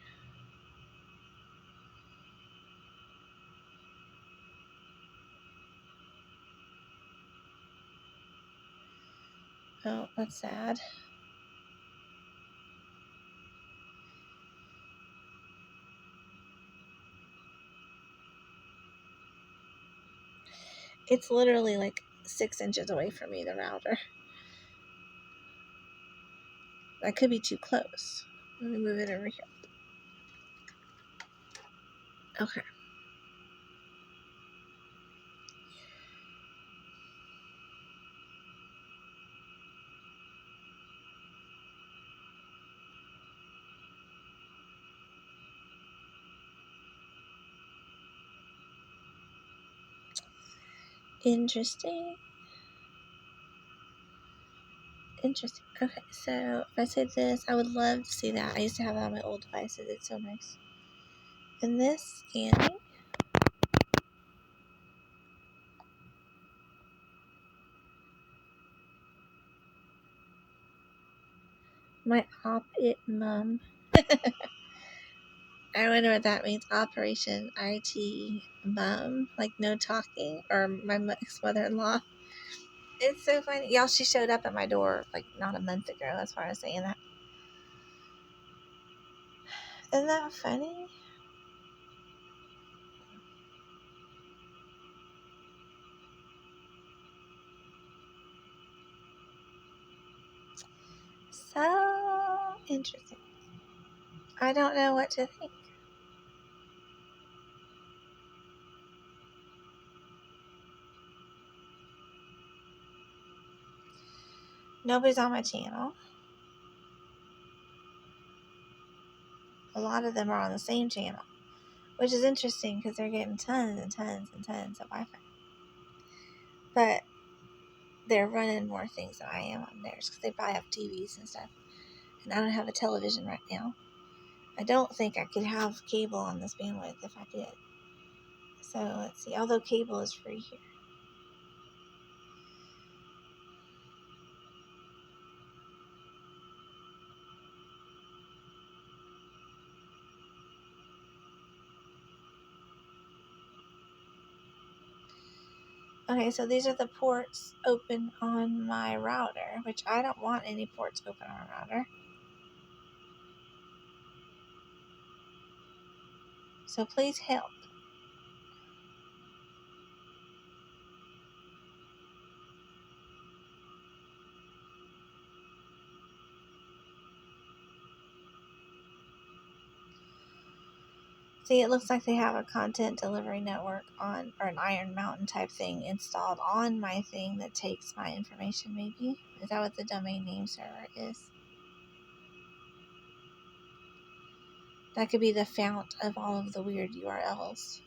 Oh, that's sad. It's literally like 6 inches away from me, the router. That could be too close. Let me move it over here. Okay. Interesting. Interesting. Okay, so if I say this, I would love to see that. I used to have that on my old devices. It's so nice. And this scanning. My op-it mum. I wonder what that means. Operation IT mum. Like no talking. Or my ex-mother-in-law. It's so funny. Y'all, she showed up at my door like not a month ago. That's why I was saying that. Isn't that funny? So interesting. I don't know what to think. Nobody's on my channel. A lot of them are on the same channel, which is interesting because they're getting tons and tons and tons of Wi-Fi. But they're running more things than I am on theirs because they buy up TVs and stuff. And I don't have a television right now. I don't think I could have cable on this bandwidth if I did. So let's see. Although cable is free here. Okay, so these are the ports open on my router, which I don't want any ports open on my router. So please help. See, it looks like they have a content delivery network on, or an Iron Mountain type thing installed on my thing that takes my information, maybe? Is that what the domain name server is? That could be the fount of all of the weird URLs.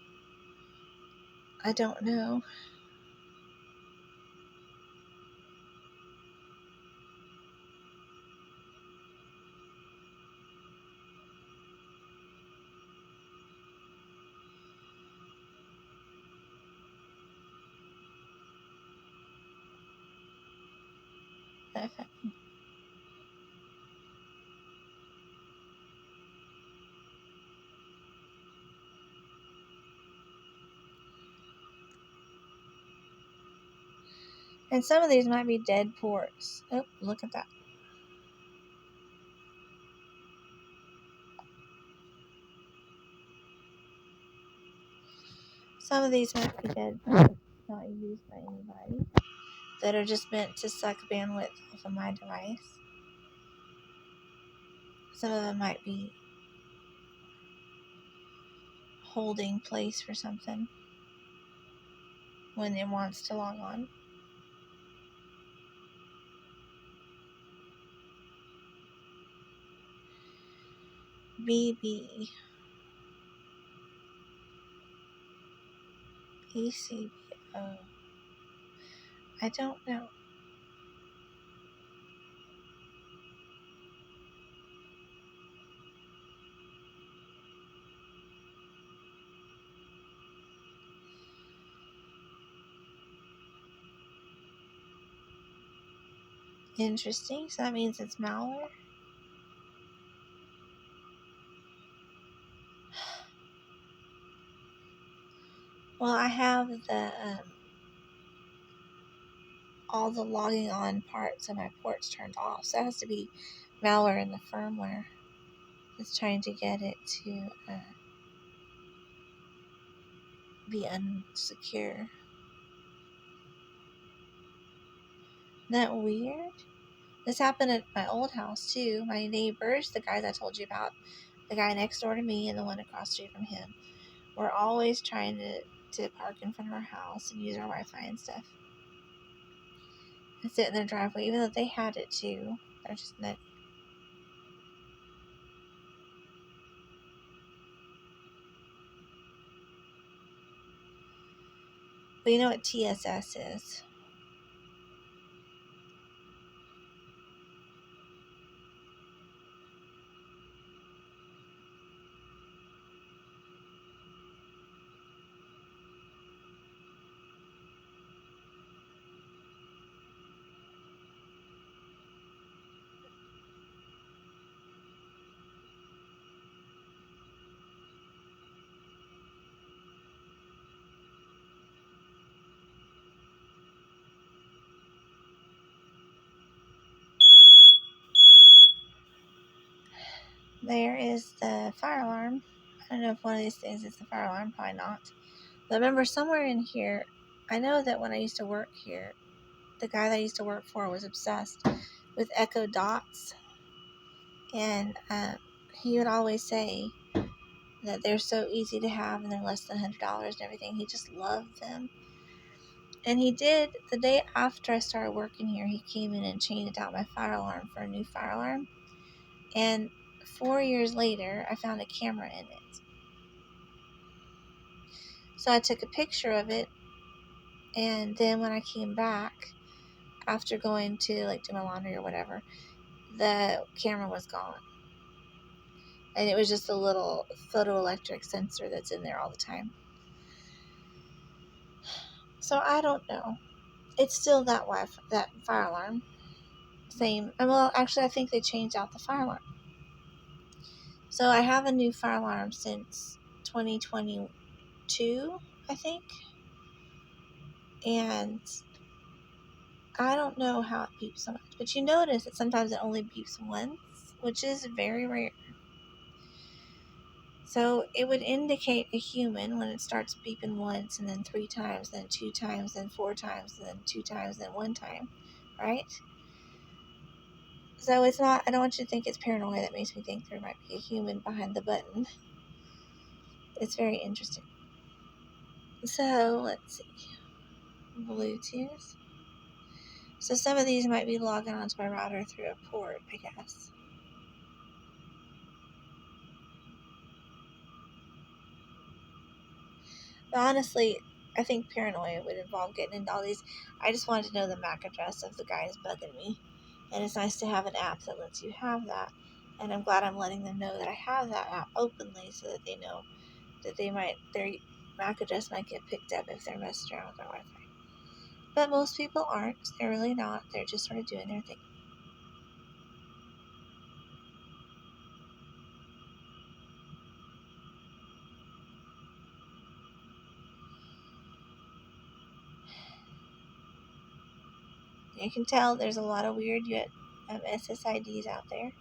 I don't know. And some of these might be dead ports. Oh, look at that. Some of these might be dead ports, not used by anybody, that are just meant to suck bandwidth off of my device. Some of them might be holding place for something when it wants to log on. BB. ECBO. I don't know. Interesting. So that means it's malware. Well, I have all the logging on parts of my ports turned off, so it has to be malware in the firmware. It's trying to get it to be unsecure. Isn't that weird? This happened at my old house too. My neighbors, the guys I told you about, the guy next door to me and the one across the street from him, were always trying to park in front of our house and use our Wi-Fi and stuff. And sit in their driveway, even though they had it too. They're just nutty. But you know what TSS is? There is the fire alarm. I don't know if one of these things is the fire alarm, probably not. But remember, somewhere in here, I know that when I used to work here, the guy that I used to work for was obsessed with Echo Dots. And he would always say that they're so easy to have and they're less than $100 and everything. He just loved them. And he did, the day after I started working here, he came in and changed out my fire alarm for a new fire alarm. And 4 years later, I found a camera in it. So I took a picture of it, and then when I came back, after going to like do my laundry or whatever, the camera was gone. And it was just a little photoelectric sensor that's in there all the time. So I don't know. It's still that fire alarm. Same. Well, actually, I think they changed out the fire alarm. So I have a new fire alarm since 2022, I think. And I don't know how it beeps so much. But you notice that sometimes it only beeps once, which is very rare. So it would indicate a human when it starts beeping once, and then 3 times, then 2 times, then 4 times, then 2 times, then 1 time, right? So it's not, I don't want you to think it's paranoia that makes me think there might be a human behind the button. It's very interesting. So let's see. Bluetooth. So some of these might be logging onto my router through a port, I guess. But honestly, I think paranoia would involve getting into all these. I just wanted to know the MAC address of the guys bugging me. And it's nice to have an app that lets you have that. And I'm glad I'm letting them know that I have that app openly so that they know that their MAC address might get picked up if they're messing around with their Wi-Fi. But most people aren't. They're really not. They're just sort of doing their thing. You can tell there's a lot of weird SSIDs out there.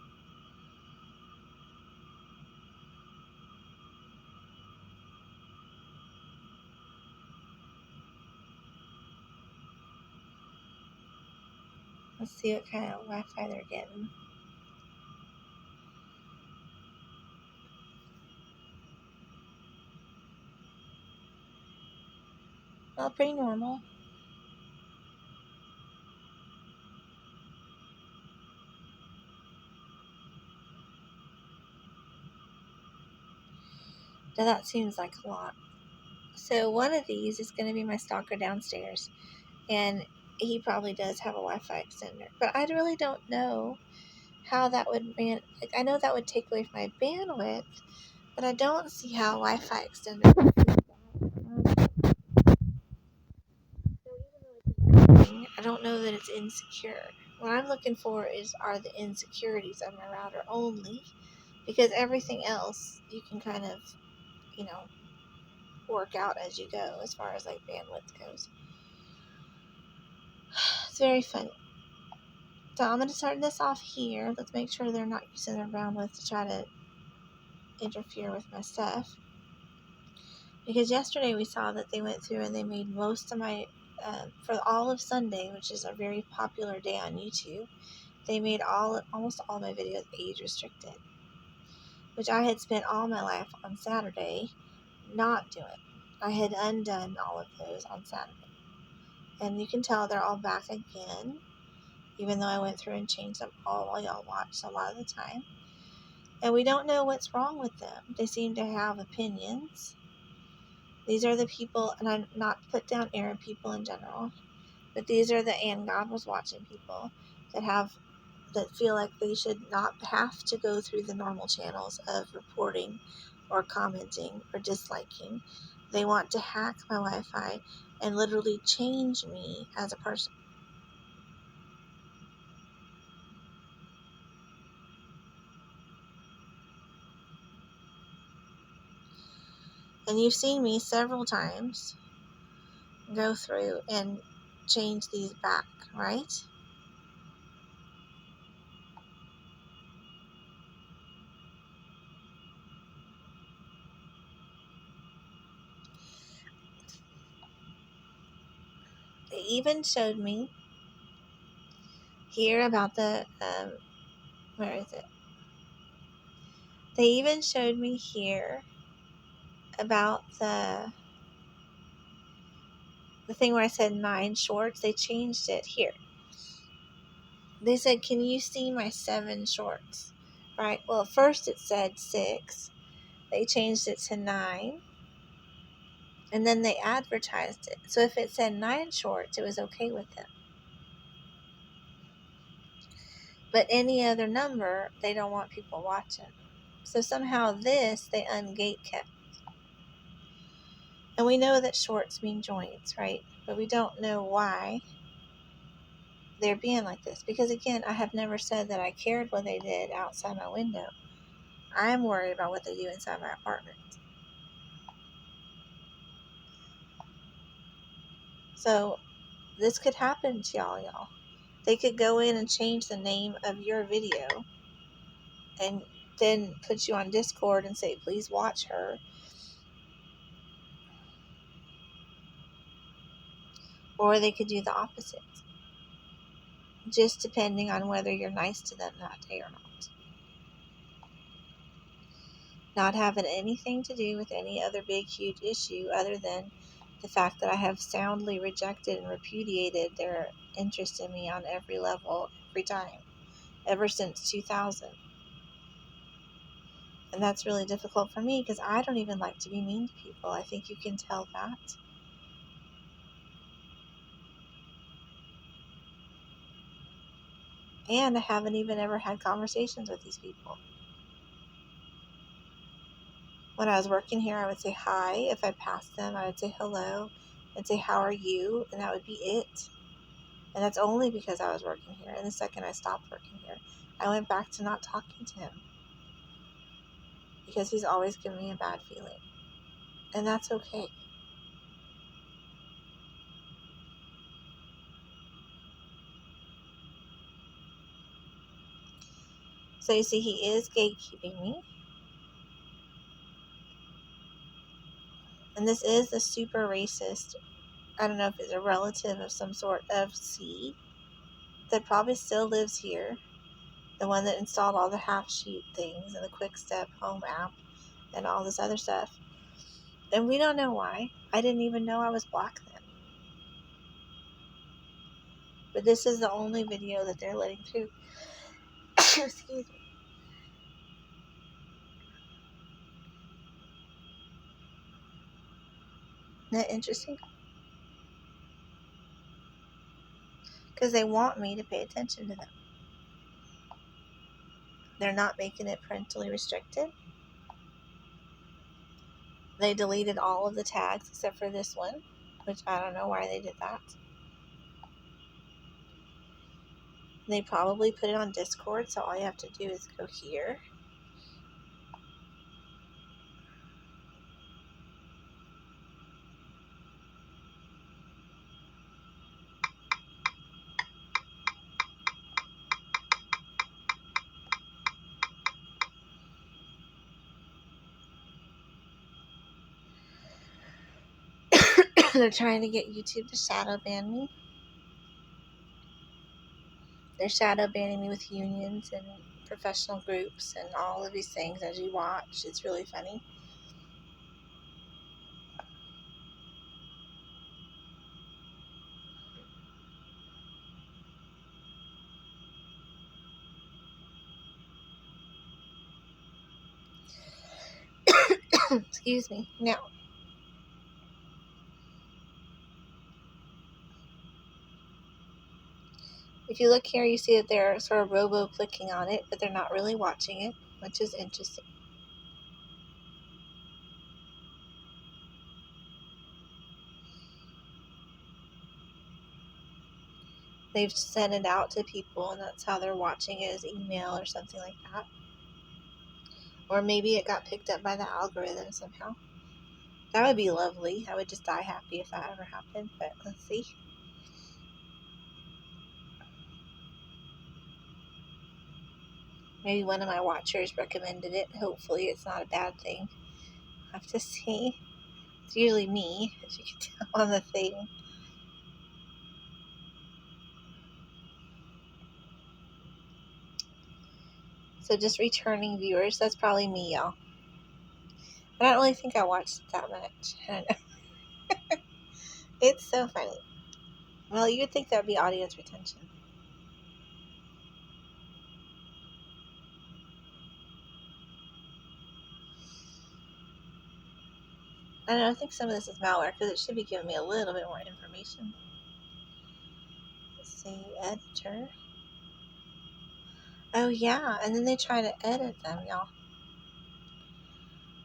Let's see what kind of Wi-Fi they're getting. Well, pretty normal. Now that seems like a lot. So one of these is going to be my stalker downstairs, and he probably does have a Wi-Fi extender. But I really don't know how that would I know that would take away from my bandwidth, but I don't see how a Wi-Fi extender would do that. I don't know that it's insecure. What I'm looking for are the insecurities of my router only, because everything else you can kind of, you know, work out as you go as far as like bandwidth goes. It's very funny. So I'm going to start this off here. Let's make sure they're not using their bandwidth to try to interfere with my stuff. Because yesterday we saw that they went through and they made most of my, for all of Sunday, which is a very popular day on YouTube, they made almost all my videos age restricted, which I had spent all my life on Saturday not doing. I had undone all of those on Saturday. And you can tell they're all back again, even though I went through and changed them all while y'all watched a lot of the time. And we don't know what's wrong with them. They seem to have opinions. These are the people, and I'm not put down Arab people in general, but these are the and God was watching people that feel like they should not have to go through the normal channels of reporting or commenting or disliking. They want to hack my Wi-Fi and literally change me as a person. And you've seen me several times go through and change these back, right? They even showed me here about the, where is it? They even showed me here about the thing where I said 9 shorts. They changed it here. They said, can you see my 7 shorts? Right? Well, at first it said 6. They changed it to 9. And then they advertised it. So if it said 9 shorts, it was okay with them. But any other number, they don't want people watching. So somehow this, they ungate kept. And we know that shorts mean joints, right? But we don't know why they're being like this. Because again, I have never said that I cared what they did outside my window. I'm worried about what they do inside my apartment. So this could happen to y'all. They could go in and change the name of your video and then put you on Discord and say, please watch her. Or they could do the opposite. Just depending on whether you're nice to them that day or not. Not having anything to do with any other big, huge issue other than the fact that I have soundly rejected and repudiated their interest in me on every level, every time, ever since 2000. And that's really difficult for me because I don't even like to be mean to people. I think you can tell that. And I haven't even ever had conversations with these people. When I was working here, I would say hi. If I passed them, I would say hello and say, how are you? And that would be it. And that's only because I was working here. And the second I stopped working here, I went back to not talking to him. Because he's always given me a bad feeling. And that's okay. So you see, he is gatekeeping me. And this is the super racist, I don't know if it's a relative of some sort of C that probably still lives here. The one that installed all the half sheet things and the quick step home app and all this other stuff. And we don't know why. I didn't even know I was black then. But this is the only video that they're letting through. Excuse me. Isn't that interesting? Because they want me to pay attention to them. They're not making it parentally restricted. They deleted all of the tags except for this one, which I don't know why they did that. They probably put it on Discord, so all you have to do is go here. They're trying to get YouTube to shadow ban me. They're shadow banning me with unions and professional groups and all of these things as you watch. It's really funny. Excuse me. Now, if you look here, you see that they're sort of robo-clicking on it, but they're not really watching it, which is interesting. They've sent it out to people, and that's how they're watching it, as email or something like that. Or maybe it got picked up by the algorithm somehow. That would be lovely. I would just die happy if that ever happened, but let's see. Maybe one of my watchers recommended it. Hopefully it's not a bad thing. I'll have to see. It's usually me, as you can tell on the thing. So just returning viewers, that's probably me, y'all. I don't really think I watched it that much. I don't know. It's so funny. Well, you'd think that would be audience retention. I don't know, I think some of this is malware because it should be giving me a little bit more information. Let's see, editor. Oh yeah, and then they try to edit them, y'all.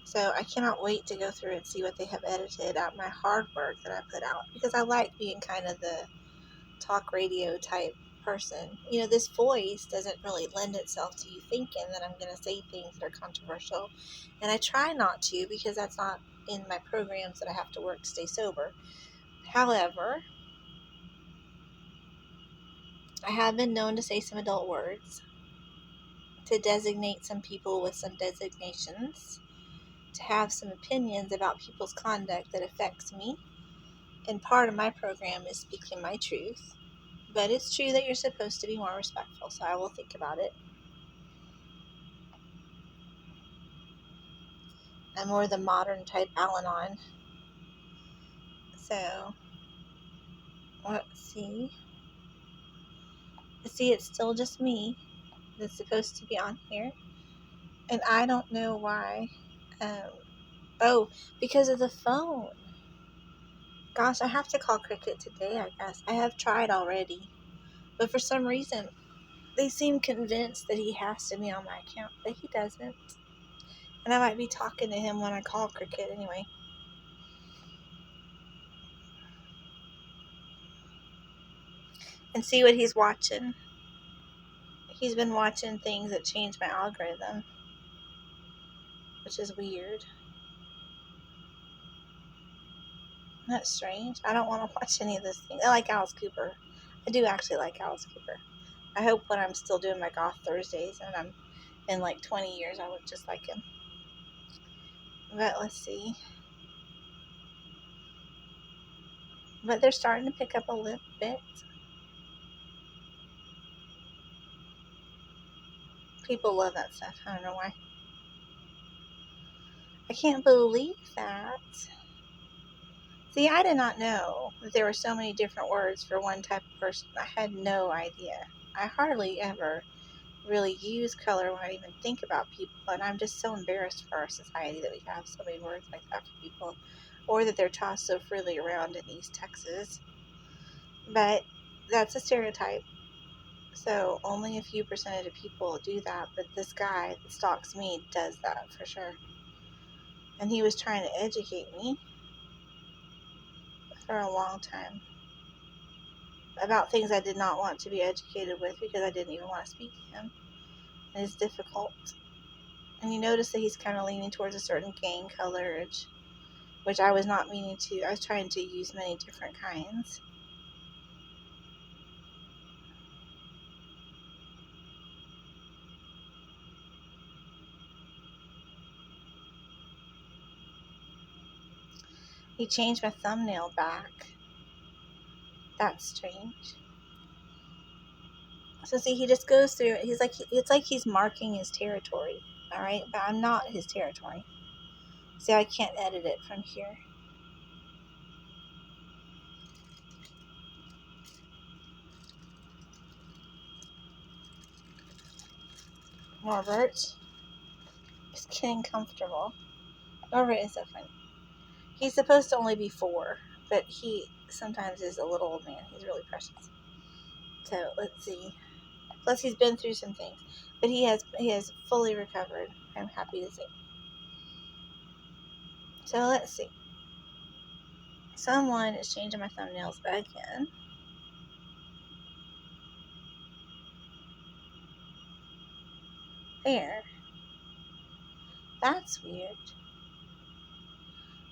So I cannot wait to go through and see what they have edited out my hard work that I put out, because I like being kind of the talk radio type person. You know, this voice doesn't really lend itself to you thinking that I'm going to say things that are controversial, and I try not to because that's not in my programs that I have to work to stay sober. However, I have been known to say some adult words, to designate some people with some designations, to have some opinions about people's conduct that affects me. And part of my program is speaking my truth. But it's true that you're supposed to be more respectful, so I will think about it. I'm more the modern type Al-Anon. So, let's see. See, it's still just me that's supposed to be on here. And I don't know why. Oh, because of the phone. Gosh, I have to call Cricket today, I guess. I have tried already. But for some reason, they seem convinced that he has to be on my account, but he doesn't. And I might be talking to him when I call Cricket anyway. And see what he's watching. He's been watching things that change my algorithm, which is weird. That's strange. I don't want to watch any of this thing. I like Alice Cooper. I do actually like Alice Cooper. I hope when I'm still doing my Goth Thursdays and I'm in like 20 years, I look just like him. But let's see. But they're starting to pick up a little bit. People love that stuff. I don't know why. I can't believe that. See, I did not know that there were so many different words for one type of person. I had no idea. I hardly ever really use color when I even think about people, and I'm just so embarrassed for our society that we have so many words like that for people, or that they're tossed so freely around in East Texas. But that's a stereotype. So only a few percentage of people do that, but this guy that stalks me does that for sure. And he was trying to educate me for a long time about things I did not want to be educated with because I didn't even want to speak to him. And it's difficult. And you notice that he's kind of leaning towards a certain gang color, which I was not meaning to. I was trying to use many different kinds. He changed my thumbnail back. That's strange. So see, he just goes through it. It's like he's marking his territory. All right, but I'm not his territory. See, I can't edit it from here. Norbert is getting comfortable. Norbert is so funny. He's supposed to only be 4, but he sometimes is a little old man. He's really precious. So let's see. Plus, he's been through some things, but he has fully recovered. I'm happy to say. So let's see. Someone is changing my thumbnails again. There. That's weird.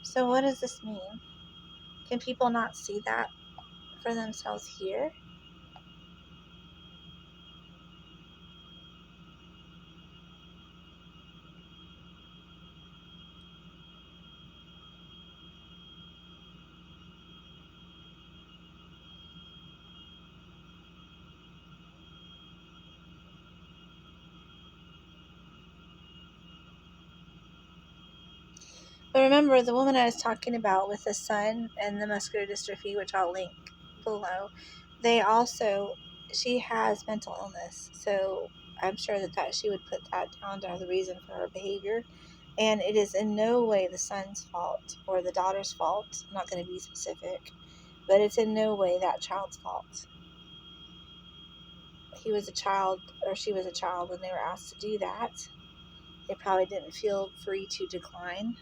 So what does this mean? Can people not see that for themselves here? But remember, the woman I was talking about with the son and the muscular dystrophy, which I'll link below, she has mental illness. So I'm sure that she would put that down to the reason for her behavior. And it is in no way the son's fault or the daughter's fault. I'm not going to be specific, but it's in no way that child's fault. He was a child, or she was a child, when they were asked to do that. They probably didn't feel free to decline.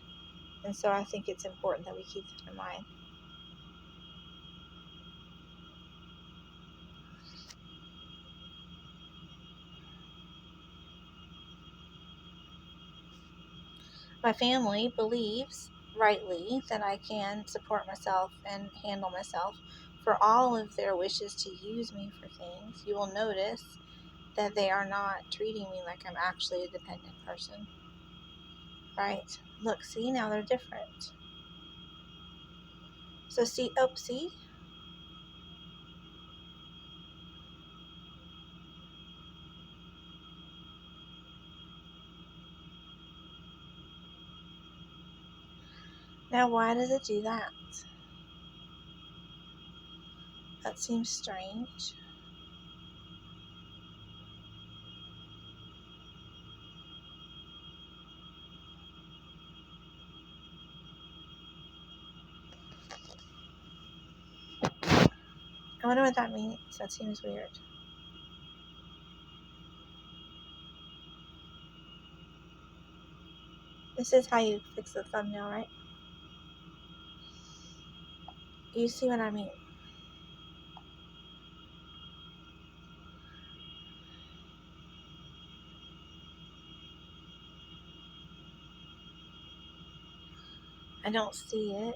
And so I think it's important that we keep that in mind. My family believes, rightly, that I can support myself and handle myself. For all of their wishes to use me for things, you will notice that they are not treating me like I'm actually a dependent person. Right? Look, see, now they're different. So see, now why does it do that? That seems strange. I wonder what that means. That seems weird. This is how you fix the thumbnail, right? You see what I mean? I don't see it.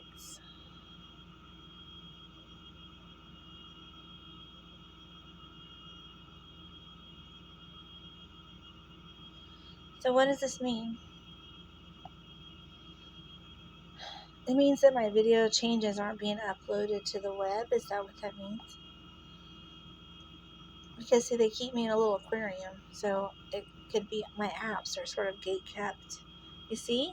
So what does this mean? It means that my video changes aren't being uploaded to the web. Is that what that means? Because see, they keep me in a little aquarium, so it could be my apps are sort of gate kept. You see?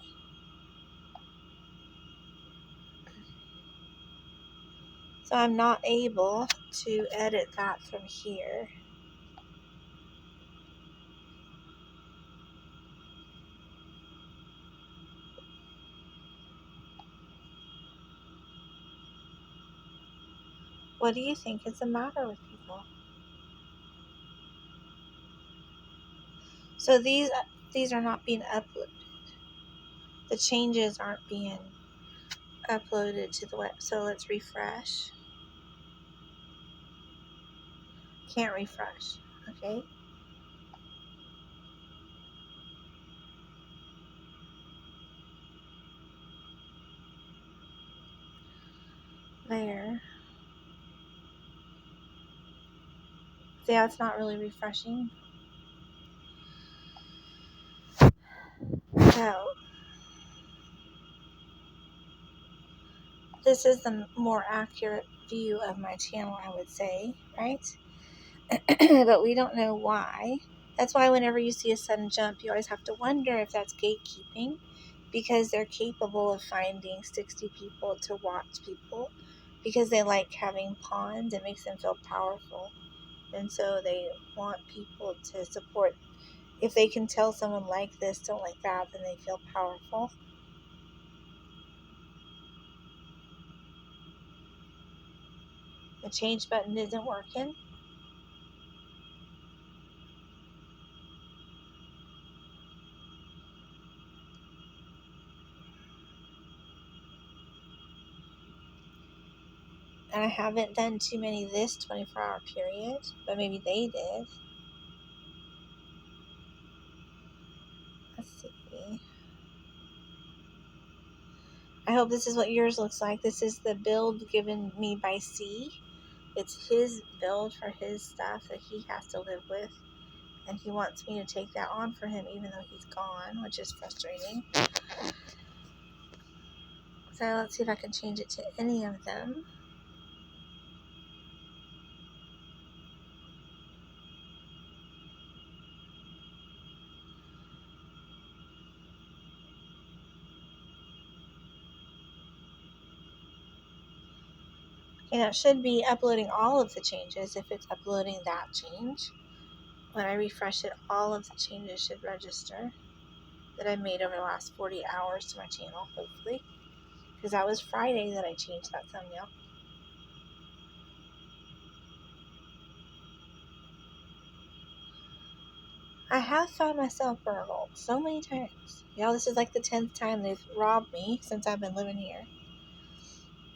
So I'm not able to edit that from here. What do you think is the matter with people? So these are not being uploaded. The changes aren't being uploaded to the web. So let's refresh. Can't refresh. Okay. There. See how it's not really refreshing? So This is the more accurate view of my channel, I would say, right? But we don't know why. That's why whenever you see a sudden jump, you always have to wonder if that's gatekeeping, because they're capable of finding 60 people to watch people because they like having pawns. It makes them feel powerful. And so they want people to support. If they can tell someone like this, don't like that, then they feel powerful. The change button isn't working. And I haven't done too many this 24-hour period, but maybe they did. Let's see. I hope this is what yours looks like. This is the build given me by C. It's his build for his stuff that he has to live with. And he wants me to take that on for him even though he's gone, which is frustrating. So let's see if I can change it to any of them. And it should be uploading all of the changes if it's uploading that change. When I refresh it, all of the changes should register that I made over the last 40 hours to my channel, hopefully. Because that was Friday that I changed that thumbnail. I have found myself burgled so many times. Y'all, this is like the 10th time they've robbed me since I've been living here.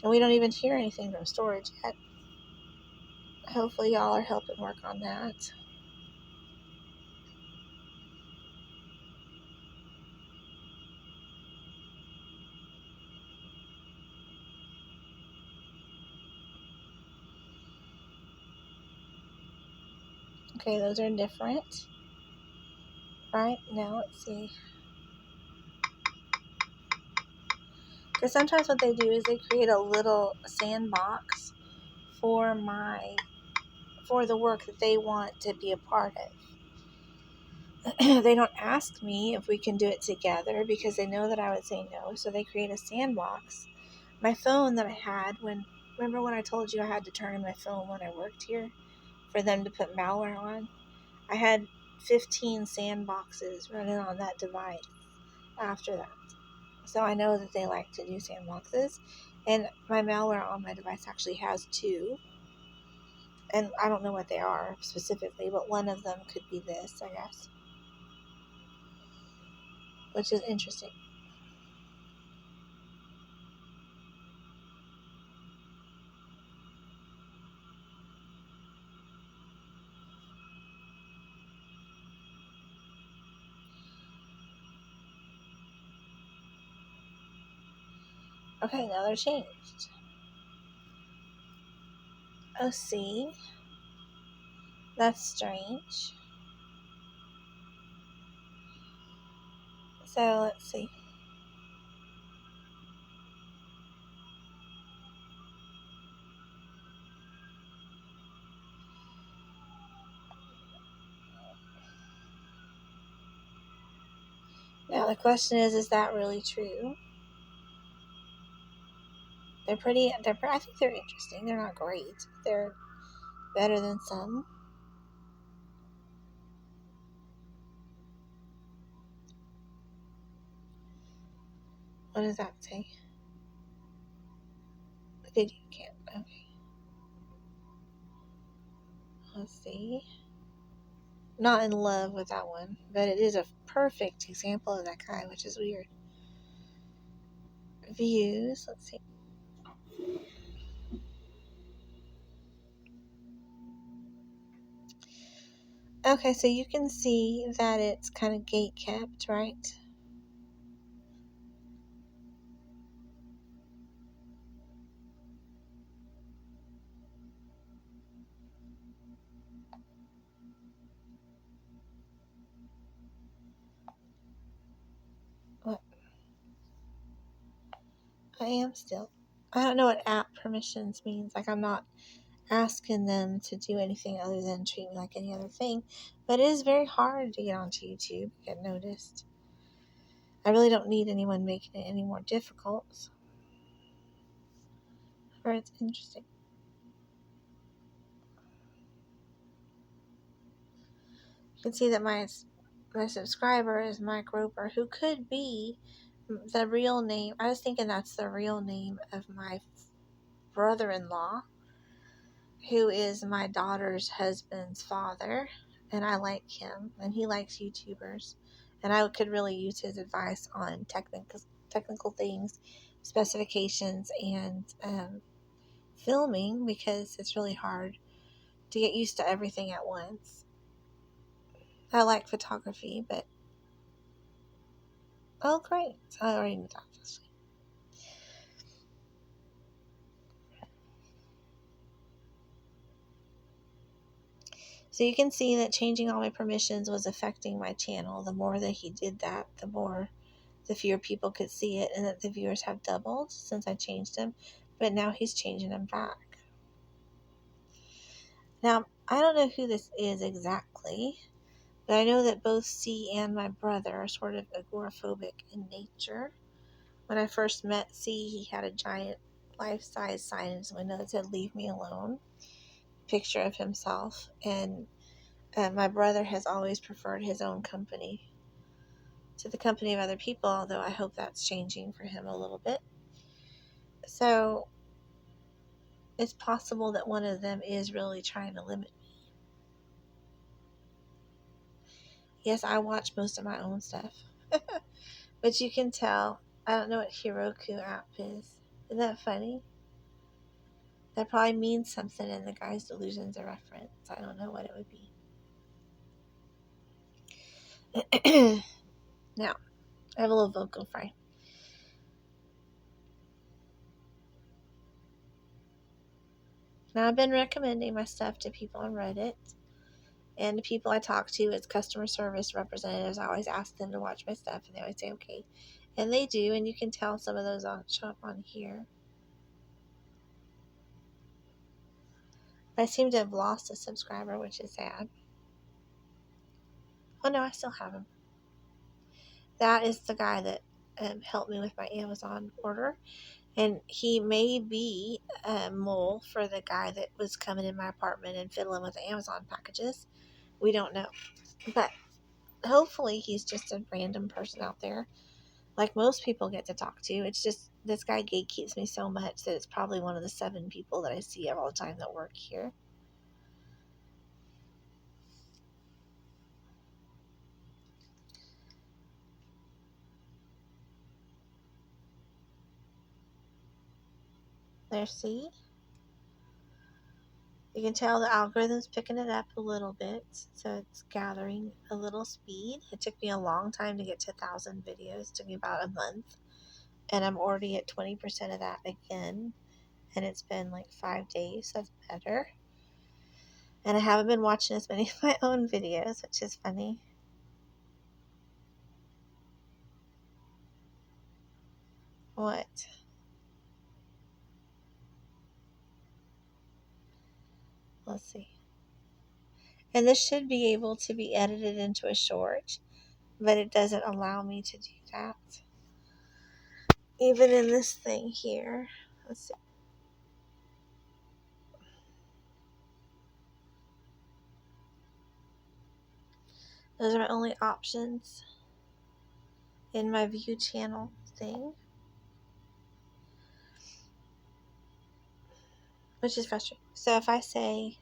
And we don't even hear anything from storage yet. Hopefully y'all are helping work on that. Okay, those are different. Right, now let's see. Because sometimes what they do is they create a little sandbox for the work that they want to be a part of. They don't ask me if we can do it together because they know that I would say no, so they create a sandbox. My phone that I had remember when I told you I had to turn in my phone when I worked here for them to put malware on? I had 15 sandboxes running on that device after that. So I know that they like to do sandboxes. And my malware on my device actually has 2. And I don't know what they are specifically, but one of them could be this, I guess. Which is interesting. Okay, now they're changed. Oh, see? That's strange. So let's see. Now the question is that really true? I think they're interesting. They're not great. They're better than some. What does that say? The video cam. Okay. Let's see. Not in love with that one, but it is a perfect example of that kind, which is weird. Views. Let's see. Okay, so you can see that it's kind of gate kept, right? What? I am still. I don't know what app permissions means. Like, I'm not asking them to do anything other than treat me like any other thing. But it is very hard to get onto YouTube and get noticed. I really don't need anyone making it any more difficult. Or it's interesting. You can see that my subscriber is Mike Roper, who could be the real name. I was thinking that's the real name of my brother-in-law, who is my daughter's husband's father, and I like him, and he likes YouTubers, and I could really use his advice on technical things, specifications, and filming, because it's really hard to get used to everything at once. I like photography, but oh great, I already knew that. So you can see that changing all my permissions was affecting my channel. The more that he did that, the fewer people could see it, and that the viewers have doubled since I changed them. But now he's changing them back. Now, I don't know who this is exactly, but I know that both C and my brother are sort of agoraphobic in nature. When I first met C, he had a giant life-size sign in his window that said, "Leave me alone," picture of himself, and my brother has always preferred his own company to the company of other people, although I hope that's changing for him a little bit. So it's possible that one of them is really trying to limit me. Yes, I watch most of my own stuff. But you can tell, I don't know what Heroku app is. Isn't that funny? That probably means something in the Guy's Delusions a reference. I don't know what it would be. Now, I have a little vocal fry. Now, I've been recommending my stuff to people on Reddit, and the people I talk to as customer service representatives. I always ask them to watch my stuff, and they always say okay. And they do, and you can tell some of those show up on here. I seem to have lost a subscriber, which is sad. Oh no, I still have him. That is the guy that helped me with my Amazon order. And he may be a mole for the guy that was coming in my apartment and fiddling with the Amazon packages. We don't know. But hopefully he's just a random person out there, like most people get to talk to. It's just this guy gatekeeps me so much that it's probably one of the 7 people that I see all the time that work here. There, see? You can tell the algorithm's picking it up a little bit, so it's gathering a little speed. It took me a long time to get to 1,000 videos. It took me about a month, and I'm already at 20% of that again, and it's been like 5 days. That's better. And I haven't been watching as many of my own videos, which is funny. What? Let's see. And this should be able to be edited into a short, but it doesn't allow me to do that. Even in this thing here. Let's see. Those are my only options in my view channel thing, which is frustrating. So if I say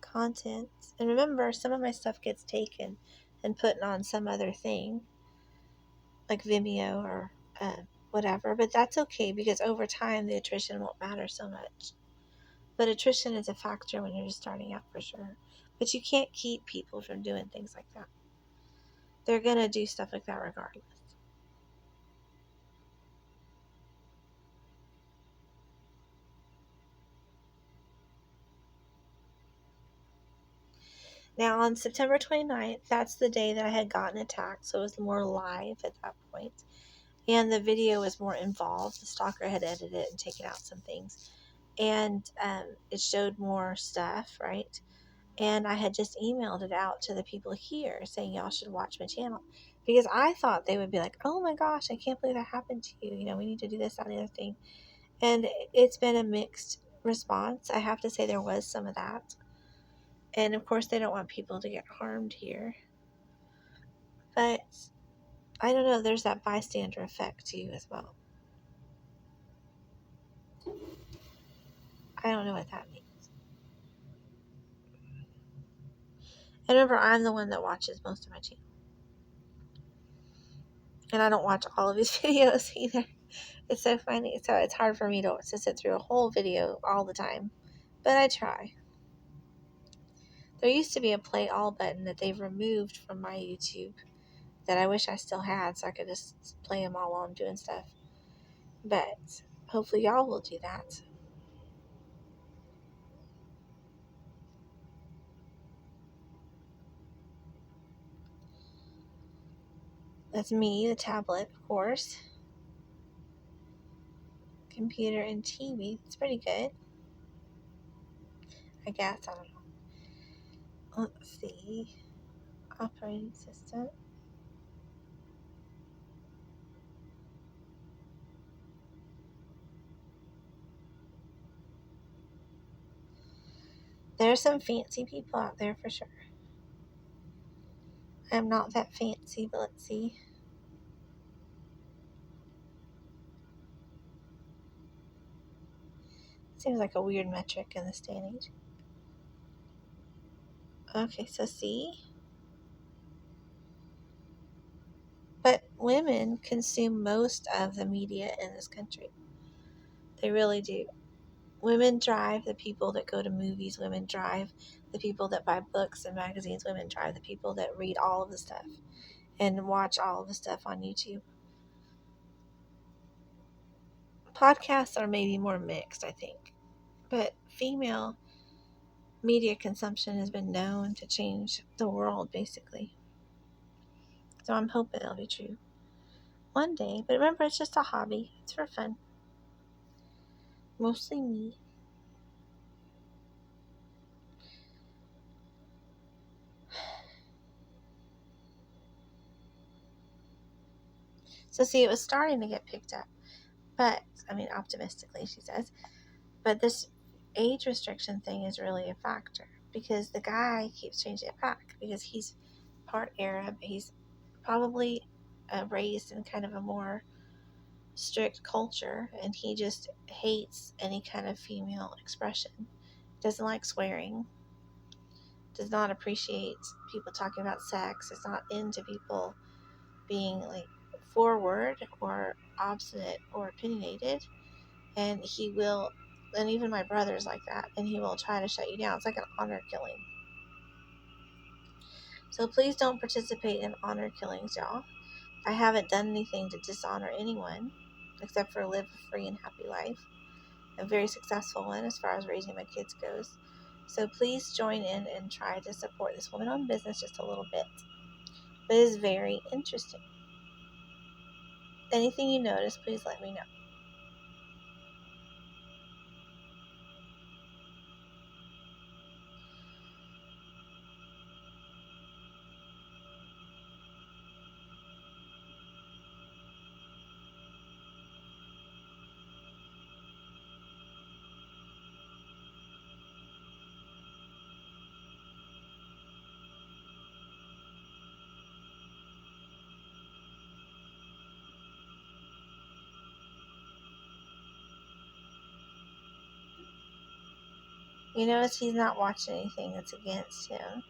content, and remember, some of my stuff gets taken and put on some other thing, like Vimeo or whatever, but that's okay because over time the attrition won't matter so much. But attrition is a factor when you're just starting out for sure. But you can't keep people from doing things like that. They're going to do stuff like that regardless. Now, on September 29th, that's the day that I had gotten attacked, so it was more live at that point. And the video was more involved. The stalker had edited it and taken out some things. And it showed more stuff, right? And I had just emailed it out to the people here saying y'all should watch my channel. Because I thought they would be like, oh my gosh, I can't believe that happened to you. You know, we need to do this, that, and the other thing. And it's been a mixed response. I have to say there was some of that. And of course, they don't want people to get harmed here. But I don't know, there's that bystander effect too as well. I don't know what that means. And remember, I'm the one that watches most of my channel. And I don't watch all of these videos either. It's so funny. So it's hard for me to sit through a whole video all the time. But I try. There used to be a play all button that they've removed from my YouTube that I wish I still had so I could just play them all while I'm doing stuff. But hopefully y'all will do that. That's me, the tablet, of course. Computer and TV. It's pretty good. I guess. I don't know. Let's see. Operating system. There's some fancy people out there for sure. I'm not that fancy, but let's see. Seems like a weird metric in this day and age. Okay, so see? But women consume most of the media in this country. They really do. Women drive the people that go to movies. Women drive the people that buy books and magazines. Women drive the people that read all of the stuff and watch all of the stuff on YouTube. Podcasts are maybe more mixed, I think. But female media consumption has been known to change the world, basically. So I'm hoping it'll be true one day. But remember, it's just a hobby. It's for fun. Mostly me. So see, it was starting to get picked up. But, I mean, optimistically, she says. But this age restriction thing is really a factor. Because the guy keeps changing it back. Because he's part Arab. He's probably raised in kind of a more strict culture, and he just hates any kind of female expression. Doesn't like swearing, does not appreciate people talking about sex, is not into people being like forward or obstinate or opinionated. And he will, and even my brother's like that, and he will try to shut you down. It's like an honor killing. So please don't participate in honor killings, y'all. I haven't done anything to dishonor anyone except for live a free and happy life. A very successful one as far as raising my kids goes. So please join in and try to support this woman-owned business just a little bit. But it is very interesting. Anything you notice, please let me know. You notice he's not watching anything that's against him.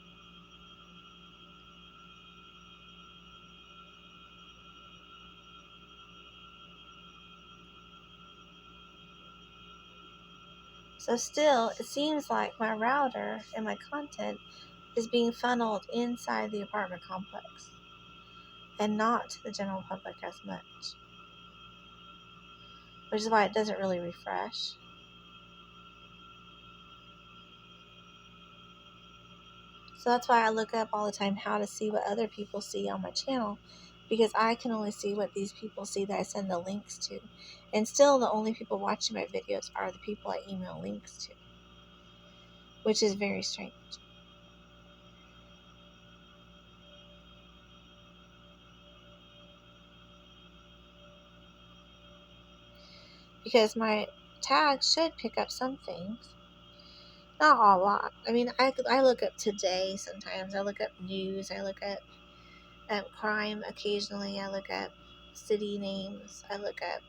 So still, it seems like my router and my content is being funneled inside the apartment complex and not to the general public as much. Which is why it doesn't really refresh. So that's why I look up all the time how to see what other people see on my channel. because I can only see what these people see that I send the links to. And still, the only people watching my videos are the people I email links to, which is very strange. Because my tags should pick up some things. Not a lot. I mean, I look up today sometimes. I look up news. I look up crime occasionally. I look up city names. I look up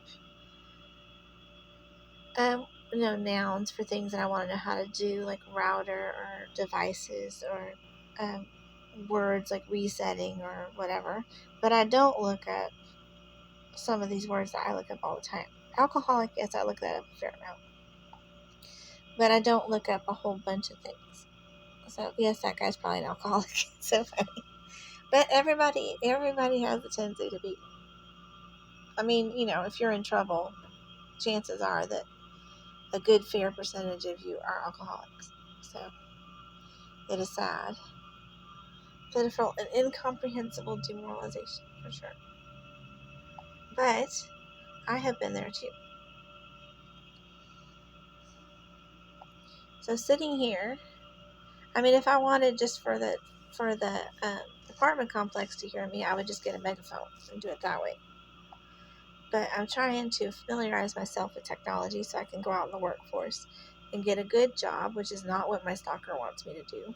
nouns for things that I want to know how to do, like router or devices or words like resetting or whatever. But I don't look up some of these words that I look up all the time. Alcoholic, yes, I look that up a fair amount. But I don't look up a whole bunch of things. So yes, that guy's probably an alcoholic. So funny. But everybody has a tendency to be. I mean, if you're in trouble, chances are that a good fair percentage of you are alcoholics. So it is sad. Pitiful and incomprehensible demoralization, for sure. But I have been there too. So sitting here, I mean, if I wanted just for the apartment complex to hear me, I would just get a megaphone and do it that way. But I'm trying to familiarize myself with technology so I can go out in the workforce and get a good job, which is not what my stalker wants me to do,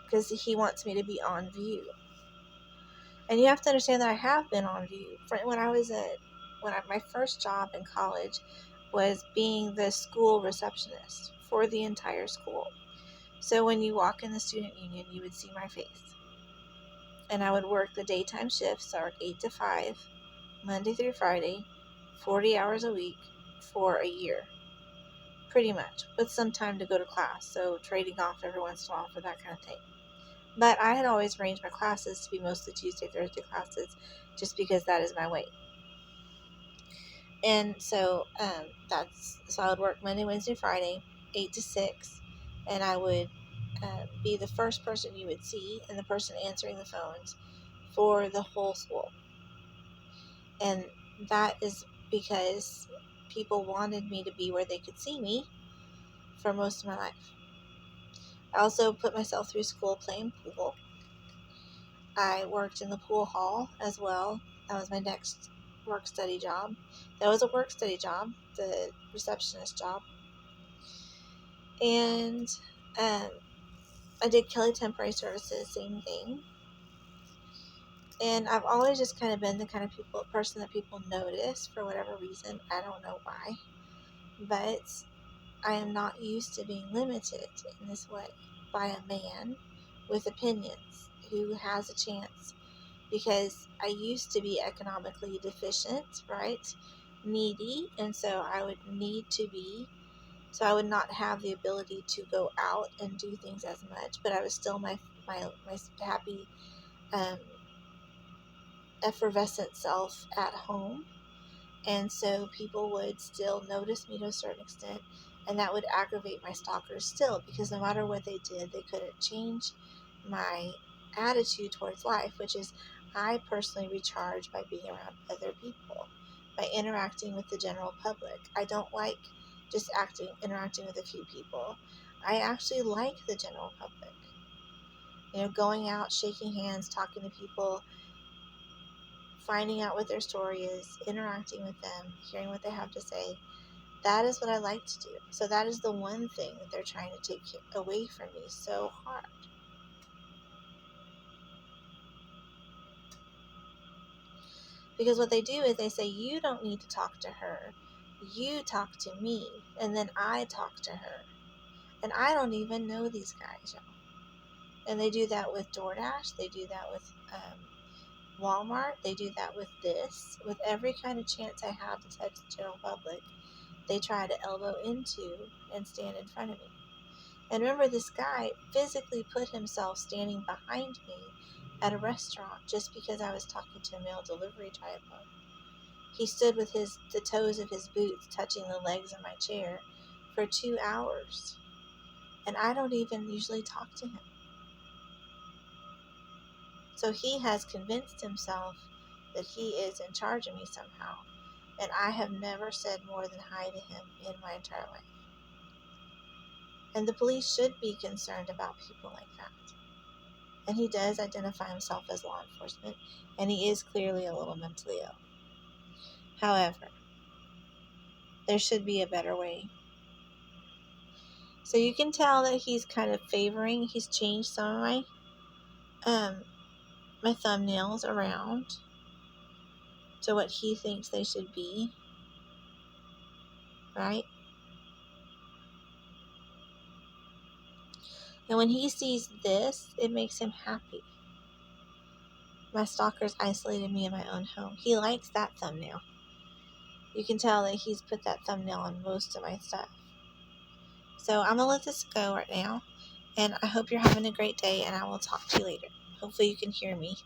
because he wants me to be on view. And you have to understand that I have been on view. My first job in college was being the school receptionist for the entire school. So when you walk in the student union, you would see my face. And I would work the daytime shifts, so 8 to 5, Monday through Friday, 40 hours a week for a year. Pretty much, with some time to go to class, so trading off every once in a while for that kind of thing. But I had always arranged my classes to be mostly Tuesday, Thursday classes, just because that is my way. And so I would work Monday, Wednesday, Friday, 8 to 6, and I would be the first person you would see and the person answering the phones for the whole school. And that is because people wanted me to be where they could see me for most of my life. I also put myself through school playing pool. I worked in the pool hall as well. That was my next work study job. That was a work study job, the receptionist job. And I did Kelly Temporary Services, same thing. And I've always just kind of been the kind of person that people notice for whatever reason. I don't know why. But I am not used to being limited in this way by a man with opinions who has a chance, because I used to be economically deficient, right? Needy, and so I would I would not have the ability to go out and do things as much, but I was still my happy, effervescent self at home. And so people would still notice me to a certain extent, and that would aggravate my stalkers still, because no matter what they did, they couldn't change my attitude towards life, which is I personally recharge by being around other people, by interacting with the general public. I don't like just interacting with a few people. I actually like the general public. Going out, shaking hands, talking to people, finding out what their story is, interacting with them, hearing what they have to say. That is what I like to do. So that is the one thing that they're trying to take away from me so hard. Because what they do is they say, you don't need to talk to her. You talk to me, and then I talk to her. And I don't even know these guys, y'all. And they do that with DoorDash. They do that with Walmart. They do that with this. With every kind of chance I have to touch the general public, they try to elbow into and stand in front of me. And remember, this guy physically put himself standing behind me at a restaurant just because I was talking to a mail delivery driver. He stood with the toes of his boots touching the legs of my chair for 2 hours. And I don't even usually talk to him. So he has convinced himself that he is in charge of me somehow. And I have never said more than hi to him in my entire life. And the police should be concerned about people like that. And he does identify himself as law enforcement, and he is clearly a little mentally ill. However, there should be a better way. So you can tell that he's kind of he's changed some of my thumbnails around to what he thinks they should be, right? And when he sees this, it makes him happy. My stalker's isolated me in my own home. He likes that thumbnail. You can tell that he's put that thumbnail on most of my stuff. So I'm going to let this go right now. And I hope you're having a great day, and I will talk to you later. Hopefully you can hear me.